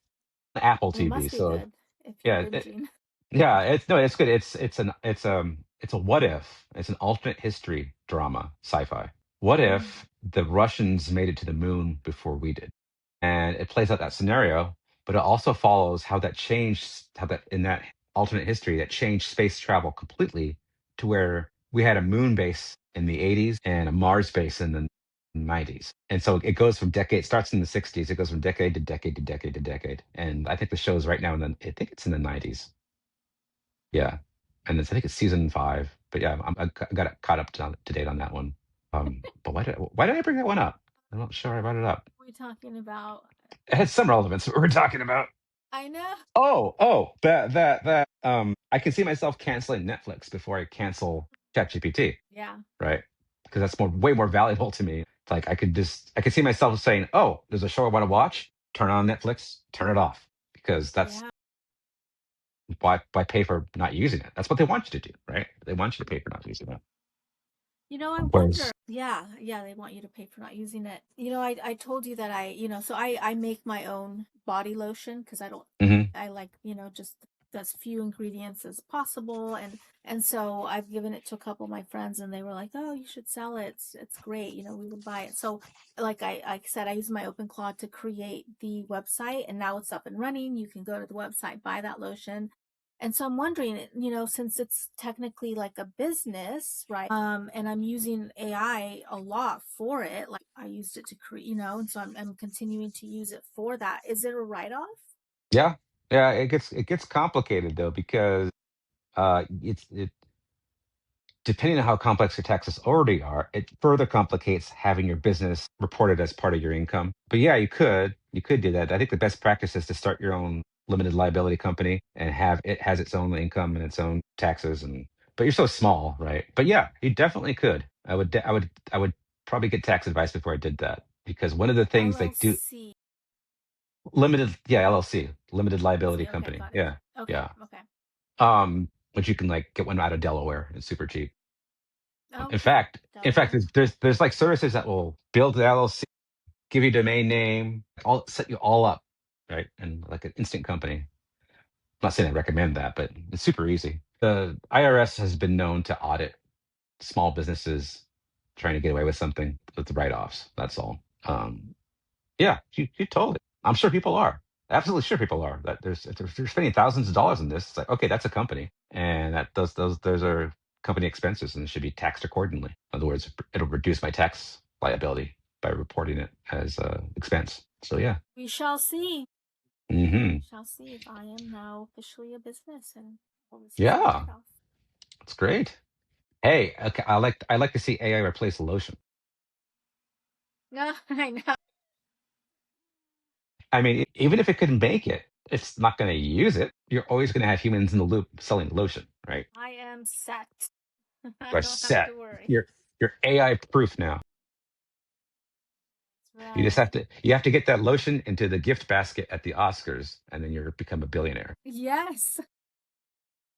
Apple Well, it TV. must be So good if you're yeah, binging. yeah. It's no, it's good. It's a what if. It's an alternate history drama, sci-fi. What Mm. if the Russians made it to the moon before we did? And it plays out that scenario, but it also follows how that in that alternate history that changed space travel completely, to where we had a moon base in the 80s and a Mars base in the 90s. And so it goes from decade, starts in the 60s, it goes from decade to decade to decade to decade. And I think the show is right now I think it's in the 90s. Yeah. And I think it's season 5. But yeah, I got it caught up to date on that one. But why did I bring that one up? I'm not sure I brought it up. What are we talking about? It has some relevance to what we're talking about. I know. I can see myself canceling Netflix before I cancel ChatGPT, Yeah. right? Because that's way more valuable to me. It's like I could see myself saying, "Oh, there's a show I want to watch. Turn on Netflix, turn it off," because that's Yeah. why pay for not using it. That's what they want you to do, right? They want you to pay for not using it. I wonder. Whereas, Yeah, yeah, they want you to pay for not using it. I told you that so I make my own body lotion because I don't mhm. I like, just as few ingredients as possible, and so I've given it to a couple of my friends and they were like, "Oh, you should sell it. It's great. We would buy it." So like I said, I use my OpenClaw to create the website and now it's up and running. You can go to the website, buy that lotion. And so I'm wondering, since it's technically like a business, right? And I'm using AI a lot for it. Like I used it to create, and so I'm continuing to use it for that. Is it a write-off? Yeah, yeah, it gets complicated though, because it depending on how complex your taxes already are, it further complicates having your business reported as part of your income. But yeah, you could do that. I think the best practice is to start your own limited liability company and have it has its own income and its own taxes. But you're so small, right? But yeah, you definitely could. I would probably get tax advice before I did that, because one of the things they do, LLC. yeah, LLC, limited liability LLC. Okay, company. got it. Yeah. Okay, Yeah. okay. Which you can like get one out of Delaware. It's super cheap. In Okay, fact, Delaware. there's like services that will build the LLC, give you a domain name, all set you all up, right? And like an instant company. I'm not saying I recommend that, but it's super easy. The IRS has been known to audit small businesses trying to get away with something with the write-offs. That's all. Yeah, you totally. I'm sure people are. Absolutely sure people are. That if they're spending thousands of dollars on this, it's like, okay, that's a company, and that those are company expenses, and it should be taxed accordingly. In other words, it'll reduce my tax liability by reporting it as a expense. So yeah. We shall see. Hmm. We shall see if I am now officially a business and will receive some Yeah, write-off. it's great. Hey, okay, I like to see AI replace lotion. No, I know. I mean, even if it could make it, it's not going to use it. You're always going to have humans in the loop selling lotion, right? I am set. I You're don't have set. to worry. You're AI proof now. That's You just right. have to get that lotion into the gift basket at the Oscars, and then you're become a billionaire. Yes.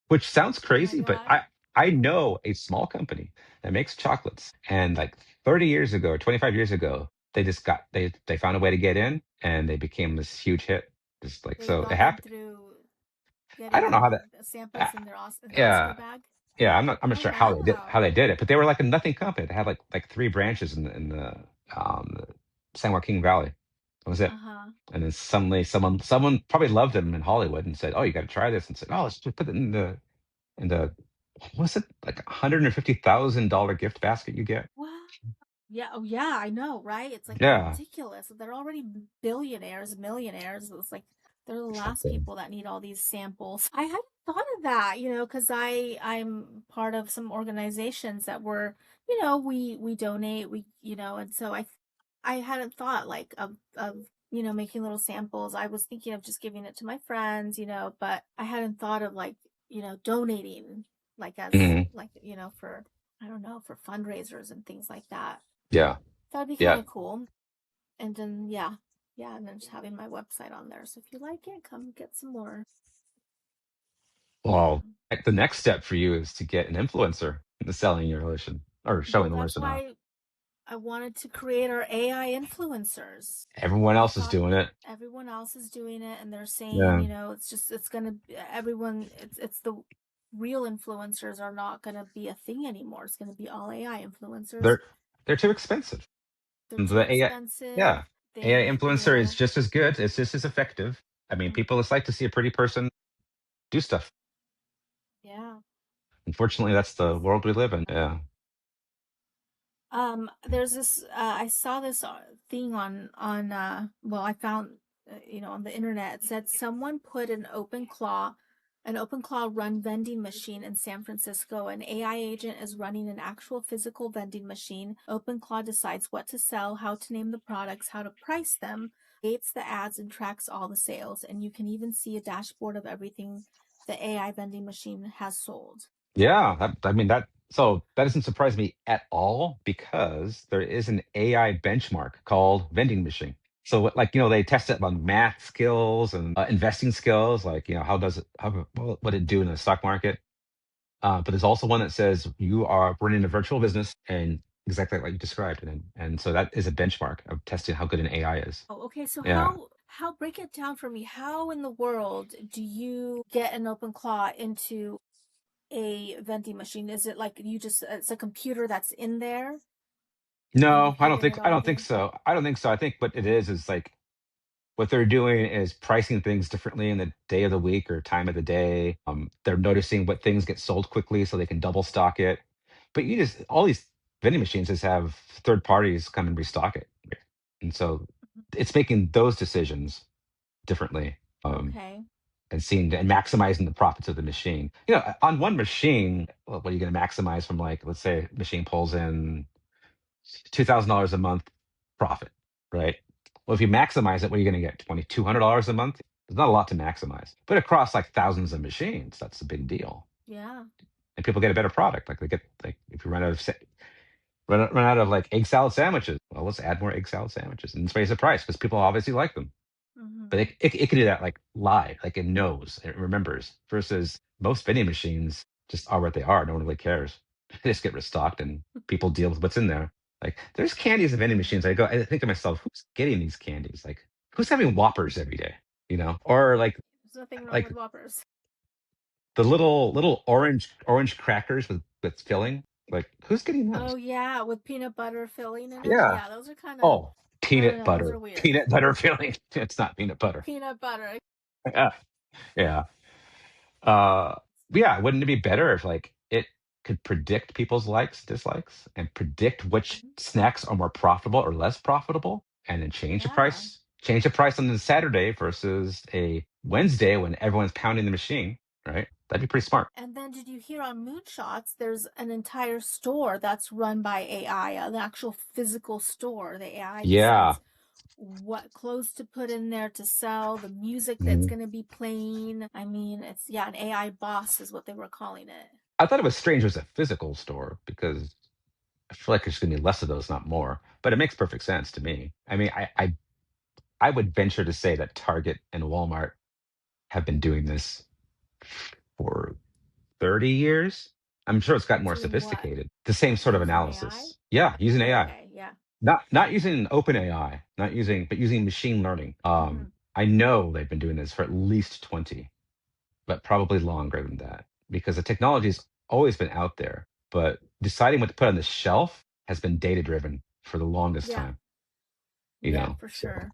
Which sounds Oh my crazy, but gosh. I know a small company that makes chocolates, and like 30 years ago or 25 years ago, they found a way to get in, and they became this huge hit. Just like They so, it got in happened. through I getting don't know how that. the Uh, samples in in the Oscar yeah, bag. yeah. I'm not Oh sure how wow. they did it, but they were like a nothing company. They had like three branches the San Joaquin Valley. That was it. Uh-huh. And then suddenly someone probably loved them in Hollywood and said, "Oh, you got to try this," and said, "Oh, let's just put it in the what was it like $150,000 gift basket you get?" Wow. Yeah, oh yeah, I know, right? It's like Yeah, ridiculous. They're already billionaires, millionaires. It's like they're the last exactly. people that need all these samples. I hadn't thought of that, because I'm part of some organizations that were, we donate, and so I hadn't thought like of making little samples. I was thinking of just giving it to my friends, but I hadn't thought of like, donating like as Mhm. like, for I don't know, for fundraisers and things like that. Yeah, That'd be kind yeah. of cool. And then yeah, yeah, and then just having my website on there. So if you like it, come get some more. Well, Yeah. like the next step for you is to get an influencer into selling your lotion or Well, showing the that's lotion off. why I wanted to create our AI influencers. Everyone I else is thought doing it. everyone else is doing it and they're saying, Yeah, it's gonna everyone it's the real influencers are not gonna be a thing anymore. It's gonna be all AI influencers. they're they're too expensive. They're too The AI, expensive. yeah, AI They, influencer is just as good. It's just as effective. I mean, mm, people just like to see a pretty person do stuff. yeah. Unfortunately, that's the world we live in. Yeah. There's this. I saw this thing well, I found on the internet. It said someone put an OpenClaw run vending machine in San Francisco. An AI agent is running an actual physical vending machine. OpenClaw decides what to sell, how to name the products, how to price them, creates the ads, and tracks all the sales. And you can even see a dashboard of everything the AI vending machine has sold. Yeah, I mean so that doesn't surprise me at all because there is an AI benchmark called vending machine. So like they test it on math skills and investing skills, like how does it what it do in the stock market. But there's also one that says you are running a virtual business and exactly like you described, and so that is a benchmark of testing how good an AI is. Oh, okay. So Yeah. how break it down for me? How in the world do you get an open claw into a vending machine? Is it like it's a computer that's in there and you No, I don't plug think it I all don't think in? so. I don't think so. I think what it is like what they're doing is pricing things differently in the day of the week or time of the day. They're noticing what things get sold quickly so they can double stock it. But you just all these vending machines just have third parties come and restock it, and so it's making those decisions differently. Okay. And seeing and maximizing the profits of the machine. On one machine, what are you going to maximize from like, let's say, a machine pulls in $2,000 a month profit, right? Well, if you maximize it, what are you going to get? $2,200 a month? There's not a lot to maximize, but across like thousands of machines, that's a big deal, Yeah. and people get a better product. Like they get like if you run out of like egg salad sandwiches, well, let's add more egg salad sandwiches and just raise the price because people obviously like them. Hmm. But it can do that like live, like it knows, it remembers. Versus most vending machines just are what they are. No one really cares. They just get restocked and people deal with what's in there. Like there's candies in vending machines. I think to myself, who's getting these candies? Like who's having Whoppers every day? Or There's nothing wrong like with Whoppers. the little orange crackers with filling. Like who's getting those? Oh yeah, with peanut butter filling in it. Yeah. Yeah, those are kind of Oh, I don't know, those are weird. peanut butter filling. It's not peanut butter. Peanut butter. Yeah. Yeah. Uh, yeah, wouldn't it be better if like it could predict people's likes, dislikes, and predict which Mhm. snacks are more profitable or less profitable, and then change the Yeah. price? Change the price on the Saturday versus a Wednesday when everyone's pounding the machine, right? That'd be pretty smart. And then did you hear on Moonshots, there's an entire store that's run by AI, an actual physical store. The AI Yeah. decides what clothes to put in there to sell, the music that's Mhm. going to be playing. I mean, it's, yeah, an AI boss is what they were calling it. I thought it was strange it was a physical store because I feel like there's gonna be less of those, not more. But it makes perfect sense to me. I mean, I would venture to say that Target and Walmart have been doing this for 30 years. I'm sure it's gotten more Doing what? sophisticated. The same sort of Using AI? analysis. Yeah, using Oh, AI. okay, yeah. Not using open AI, not using but using machine learning. Mm-hmm. I know they've been doing this for at least 20, but probably longer than that because the technology's always been out there, but deciding what to put on the shelf has been data driven for the longest Yeah, time, you yeah, know. for So, sure.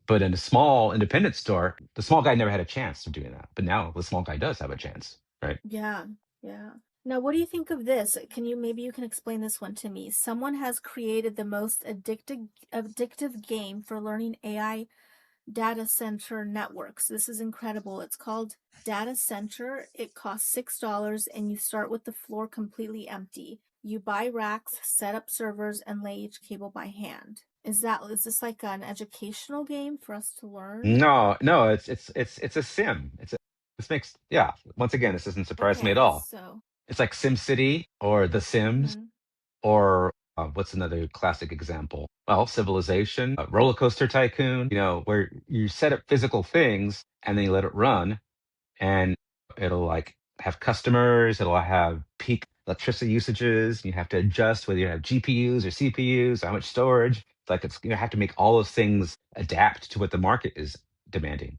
but in a small independent store, the small guy never had a chance of doing that. But now the small guy does have a chance, right? Yeah, yeah. Now, what do you think of this? Can you maybe you can explain this one to me? Someone has created the most addictive game for learning AI data center networks. This is incredible. It's called Data Center. It costs $6 and you start with the floor completely empty. You buy racks, set up servers, and lay each cable by hand. Is this like an educational game for us to learn? No, no, it's a sim. This makes yeah. Once again, this doesn't surprise me at Okay, all. so It's like SimCity or The Sims mhm. or what's another classic example? Well, Civilization, Roller Coaster Tycoon. Where you set up physical things and then you let it run, and it'll like have customers, it'll have peak electricity usages. You have to adjust whether you have GPUs or CPUs, how much storage. It's like it's have to make all those things adapt to what the market is demanding,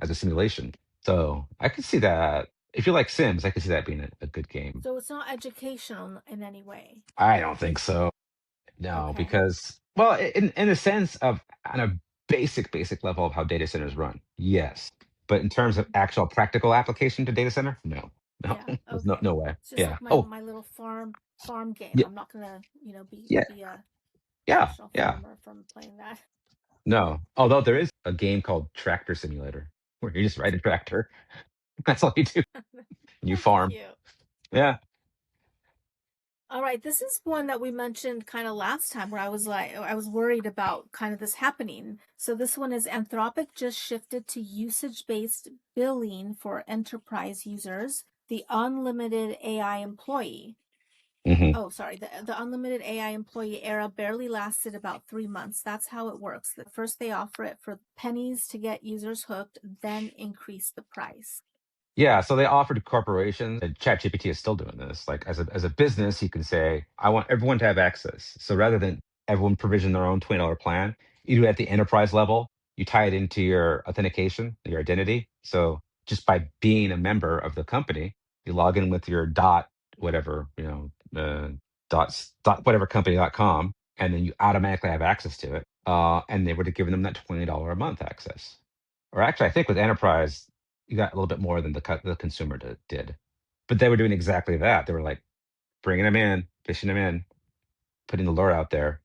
as a simulation. So I could see that. If you like Sims, I could see that being a good game. So it's not educational in any way. I don't think so. No, Okay. because well, in a sense of on a basic level of how data centers run, yes. But in terms of actual practical application to data center, no, no, Yeah. there's no Okay. no way. It's just Yeah. like my Oh, my little farm game. yeah, I'm not gonna, be yeah, be a yeah, professional yeah. farmer from playing that. No, although there is a game called Tractor Simulator where you just ride a tractor. That's all you do. And you That's farm. cute. Yeah. All right, this is one that we mentioned kind of last time where I was worried about kind of this happening. So this one is Anthropic just shifted to usage-based billing for enterprise users, the unlimited AI employee. Hmm. Oh, sorry. The unlimited AI employee era barely lasted about 3 months. That's how it works. First, they offer it for pennies to get users hooked, then increase the price. Yeah, so they offered to corporations, and ChatGPT is still doing this. Like as a business, you can say, I want everyone to have access. So rather than everyone provision their own $20 plan, you do it at the enterprise level. You tie it into your authentication, your identity. So just by being a member of the company, you log in with your dot whatever, dot whatever company.com, and then you automatically have access to it. And they would have given them that $20 a month access. Or actually, I think with enterprise, you got a little bit more than the consumer did. But they were doing exactly that. They were like bringing them in, fishing them in, putting the lure out there.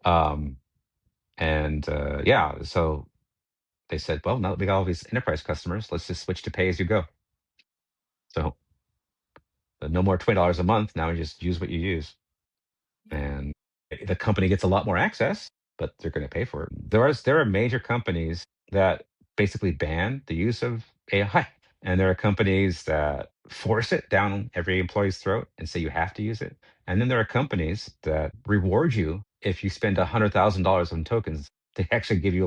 Um, and yeah, so they said, well, now that we got all these enterprise customers, let's just switch to pay as you go. So no more $20 a month. Now you just use what you use. Yeah. And the company gets a lot more access, but they're going to pay for it. There are major companies that basically ban the use of AI, and there are companies that force it down every employee's throat and say you have to use it. And then there are companies that reward you if you spend $100,000 on tokens. They actually give you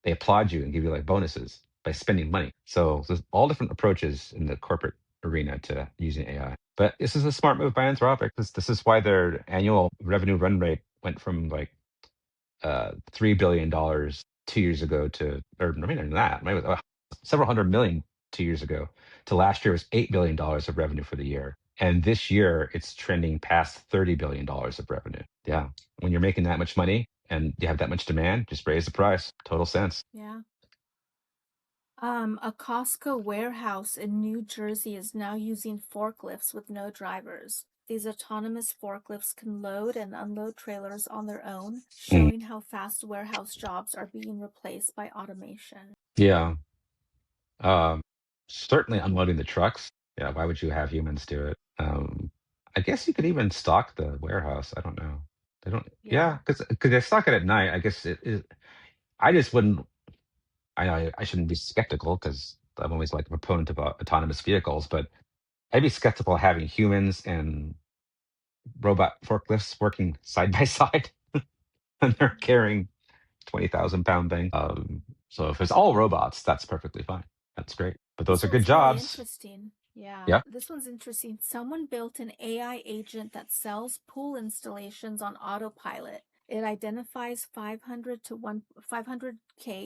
they applaud you and give you like bonuses by spending money. So there's all different approaches in the corporate arena to using AI. But this is a smart move by Anthropic. This is why their annual revenue run rate went from like $3 billion 2 years ago to, or maybe not even that, maybe several hundred million 2 years ago to last year was $8 billion of revenue for the year. And this year it's trending past $30 billion of revenue. Yeah. When you're making that much money and you have that much demand, just raise the price. Total sense. Yeah. A Costco warehouse in New Jersey is now using forklifts with no drivers. These autonomous forklifts can load and unload trailers on their own, Mm. showing how fast warehouse jobs are being replaced by automation. Yeah. Um, certainly unloading the trucks. Yeah, why would you have humans do it? I guess you could even stock the warehouse. I don't know. They don't. Yeah, because they stock it at night. I guess it is. I just wouldn't. I know I shouldn't be skeptical because I'm always like a proponent of autonomous vehicles, but I'd be skeptical having humans and robot forklifts working side by side and they're carrying 20,000 pound thing. So if it's all robots, that's perfectly fine. That's great. But those This are good one's really jobs. interesting. Yeah, Yeah. this one's interesting. Someone built an AI agent that sells pool installations on autopilot. It identifies 500K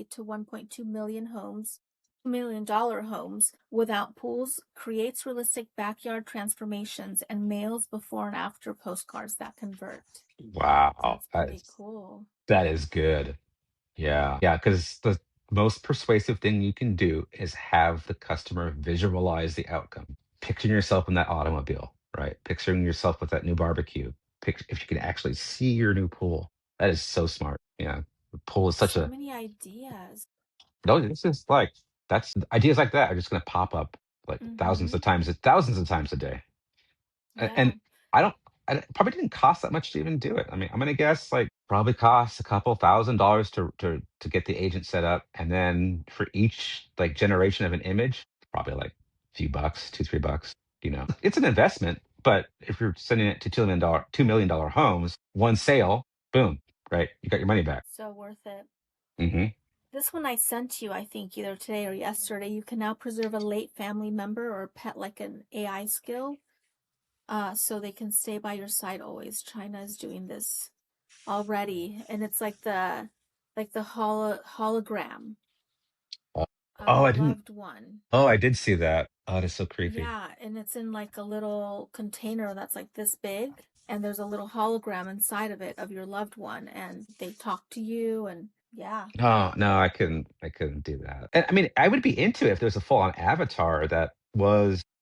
to 1.2 million homes, $1 million homes without pools, creates realistic backyard transformations, and mails before and after postcards that convert. Wow. That's pretty cool. That is good. Yeah. Yeah. Because the most persuasive thing you can do is have the customer visualize the outcome. Picturing yourself in that automobile, right? Picturing yourself with that new barbecue. If you can actually see your new pool, that is so smart. Yeah. The pool is such So a, many ideas. no, this is like, that's ideas like that are just going to pop up like thousands of times a day. And Yeah. I don't, it probably didn't cost that much to even do it. I mean, I'm gonna guess like probably costs a couple $1,000 to get the agent set up, and then for each like generation of an image, probably like a few bucks, $2, $3. It's an investment, but if you're sending it to $2 million homes, one sale, boom, right? You got your money back. So worth it. Hmm. This one I sent you, I think, either today or yesterday. You can now preserve a late family member or pet like an AI skill, so they can stay by your side always. China is doing this already, and it's like the hologram of Oh, your I didn't. loved one. Oh, I did see that. Oh, that's so creepy. Yeah, and it's in like a little container that's like this big, and there's a little hologram inside of it of your loved one, and they talk to you, and yeah. Oh, no, I couldn't. I couldn't do that. And I mean, I would be into it if there's a full-on avatar that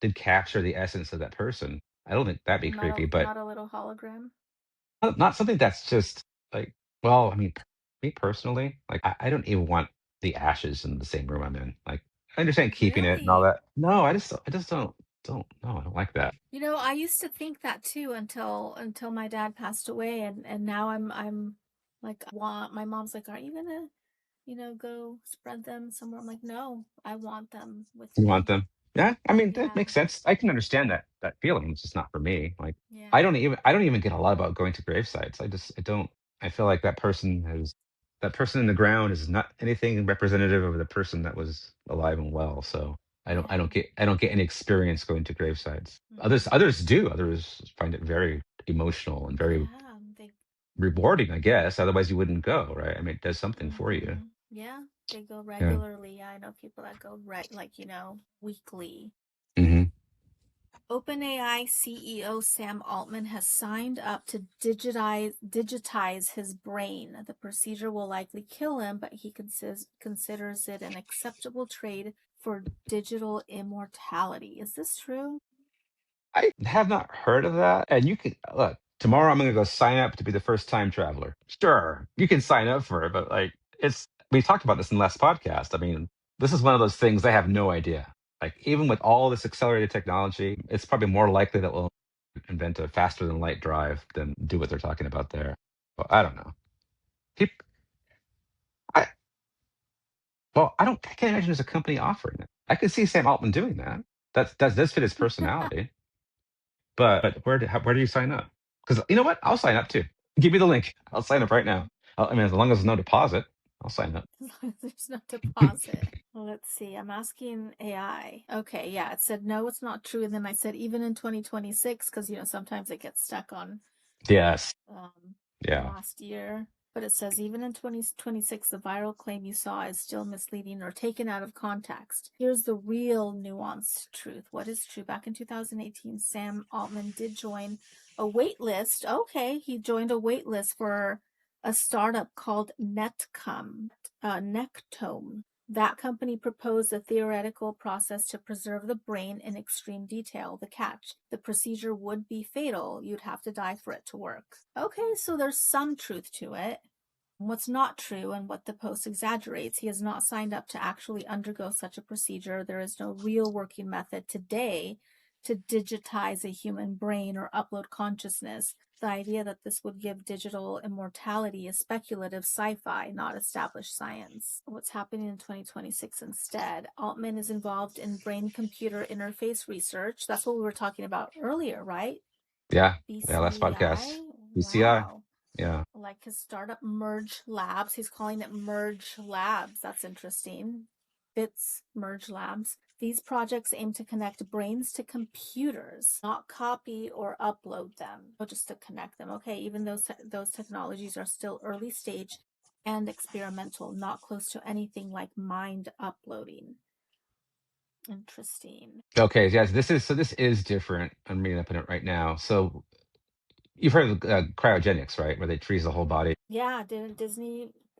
did capture the essence of that person. I don't think that'd be creepy, but Not a little hologram. not something that's just like, well, I mean, me personally, like, I don't even want the ashes in the same room I'm in. Like, I understand keeping it and all Really? that. No, I just don't, no, I don't like that. You know, I used to think that too until my dad passed away, and now I'm like, want my mom's like, aren't you gonna, go spread them somewhere? I'm like, no, I want them with You want me. them? Yeah, I mean, that Yeah, makes sense. I can understand that feeling. It's just not for me. Like, yeah. I don't even get a lot about going to grave sites. I don't. I feel like that person in the ground is not anything representative of the person that was alive and well. So Yeah. I don't get any experience going to grave sites. Mm-mm. Others do. Others find it very emotional and very Yeah, they rewarding, I guess. Otherwise, you wouldn't go, right? I mean, it does something for you. yeah, they go Yeah. regularly. Yeah, I know people that go like, weekly. Hmm. OpenAI CEO Sam Altman has signed up to digitize his brain. The procedure will likely kill him, but he considers it an acceptable trade for digital immortality. Is this true? I have not heard of that. And you can look, tomorrow I'm gonna go sign up to be the first time traveler. Sure, you can sign up for it, but like we talked about this in the last podcast. I mean, this is one of those things I have no idea. Like even with all this accelerated technology, it's probably more likely that we'll invent a faster than light drive than do what they're talking about there. Well, I don't know. Peop I I can't imagine there's a company offering it. I could see Sam Altman doing that. That does fit his personality. But where do you sign up? Because you know what? I'll sign up too. Give me the link. I'll sign up right now. I mean, as long as there's no deposit, I'll sign up. There's no deposit. Well, let's see. I'm asking AI. Okay, yeah, it said no, it's not true. And then I said even in 2026, because sometimes it gets stuck on Yes. Yeah. last year. But it says even in 2026, the viral claim you saw is still misleading or taken out of context. Here's the real nuanced truth. What is true? Back in 2018, Sam Altman did join a wait list. Okay, he joined a wait list for a startup called Nectome. That company proposed a theoretical process to preserve the brain in extreme detail. The catch: the procedure would be fatal. You'd have to die for it to work. Okay, so there's some truth to it. what's not true and what the post exaggerates. He has not signed up to actually undergo such a procedure. There is no real working method today to digitize a human brain or upload consciousness. The idea that this would give digital immortality is speculative sci-fi, not established science. What's happening in 2026 instead? Altman is involved in brain-computer interface research. That's what we were talking about earlier, right? Yeah. BCI? Yeah, last podcast. BCI. Wow. Yeah. Like his startup Merge Labs. He's calling it Merge Labs. That's interesting. Bits Merge Labs. These projects aim to connect brains to computers, not copy or upload them, but just to connect them. Okay, even those technologies are still early stage and experimental, not close to anything like mind uploading. Interesting. Okay, yes, this is different. I'm reading up on it right now. So you've heard of cryogenics, right? Where they freeze the whole body. Yeah, didn't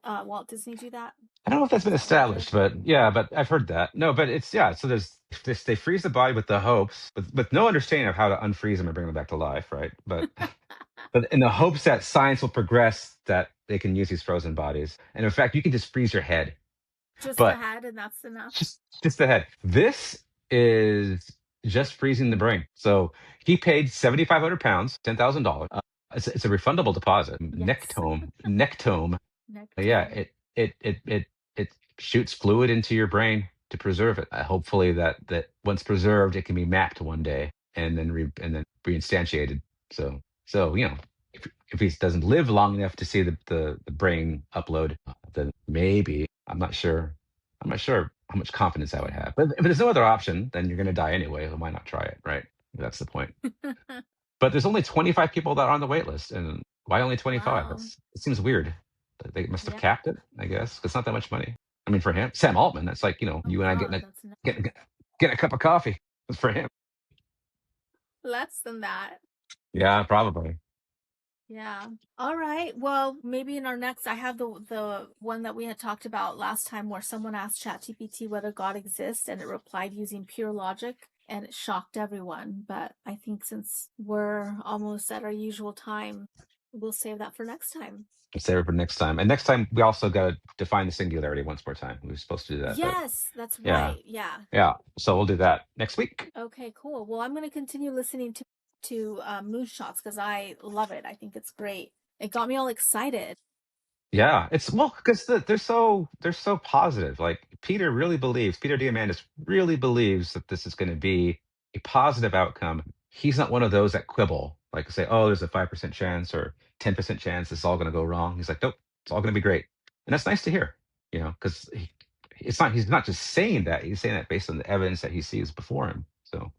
Walt Disney do that? I don't know if that's been established, but yeah, but I've heard that. No, but it's yeah. So there's this. They freeze the body with the hopes, with no understanding of how to unfreeze them and bring them back to life, right? But but in the hopes that science will progress, that they can use these frozen bodies. And in fact, you can just freeze your head, Just but the head, and that's enough. just the head. This is just freezing the brain. So he paid £7,500, $10,000. It's a refundable deposit. Yes. Nectome. Yeah, it shoots fluid into your brain to preserve it. Hopefully that once preserved, it can be mapped one day and then reinstantiated. So if he doesn't live long enough to see the brain upload, then maybe I'm not sure how much confidence I would have. But if there's no other option, then you're going to die anyway. So why not try it, right? That's the point. But there's only 25 people that are on the wait list, and why only 25? Wow. It seems weird. They must have Yep. capped it, I guess. It's not that much money. I mean, for him, Sam Altman, that's like, you and I getting a cup of coffee. It's for him. Less than that. Yeah, probably. Yeah. All right. Well, maybe in our next, I have the one that we had talked about last time where someone asked ChatGPT whether God exists and it replied using pure logic and it shocked everyone. But I think since we're almost at our usual time, we'll save that for next time. Save it for next time. And next time, we also got to define the singularity once more time. We were supposed to do that. Yes, that's yeah. right. Yeah. Yeah. So we'll do that next week. Okay, cool. Well, I'm going to continue listening to Moonshots because I love it. I think it's great. It got me all excited. Yeah, it's because they're so positive. Like Peter Diamandis really believes that this is going to be a positive outcome. He's not one of those that quibble, like say, oh, there's a 5% chance or 10% chance this is all going to go wrong. He's like, nope, it's all going to be great, and that's nice to hear. Because he's not just saying that; he's saying that based on the evidence that he sees before him. So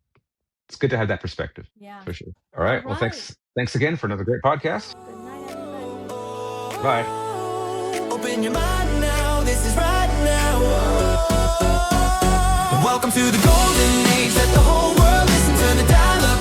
it's good to have that perspective. Yeah, for sure. All right. Well, thanks again for another great podcast. Good night, everybody. Bye. Open your mind now, this is right now. Welcome to the golden age, let the whole world listen, turn the dial up.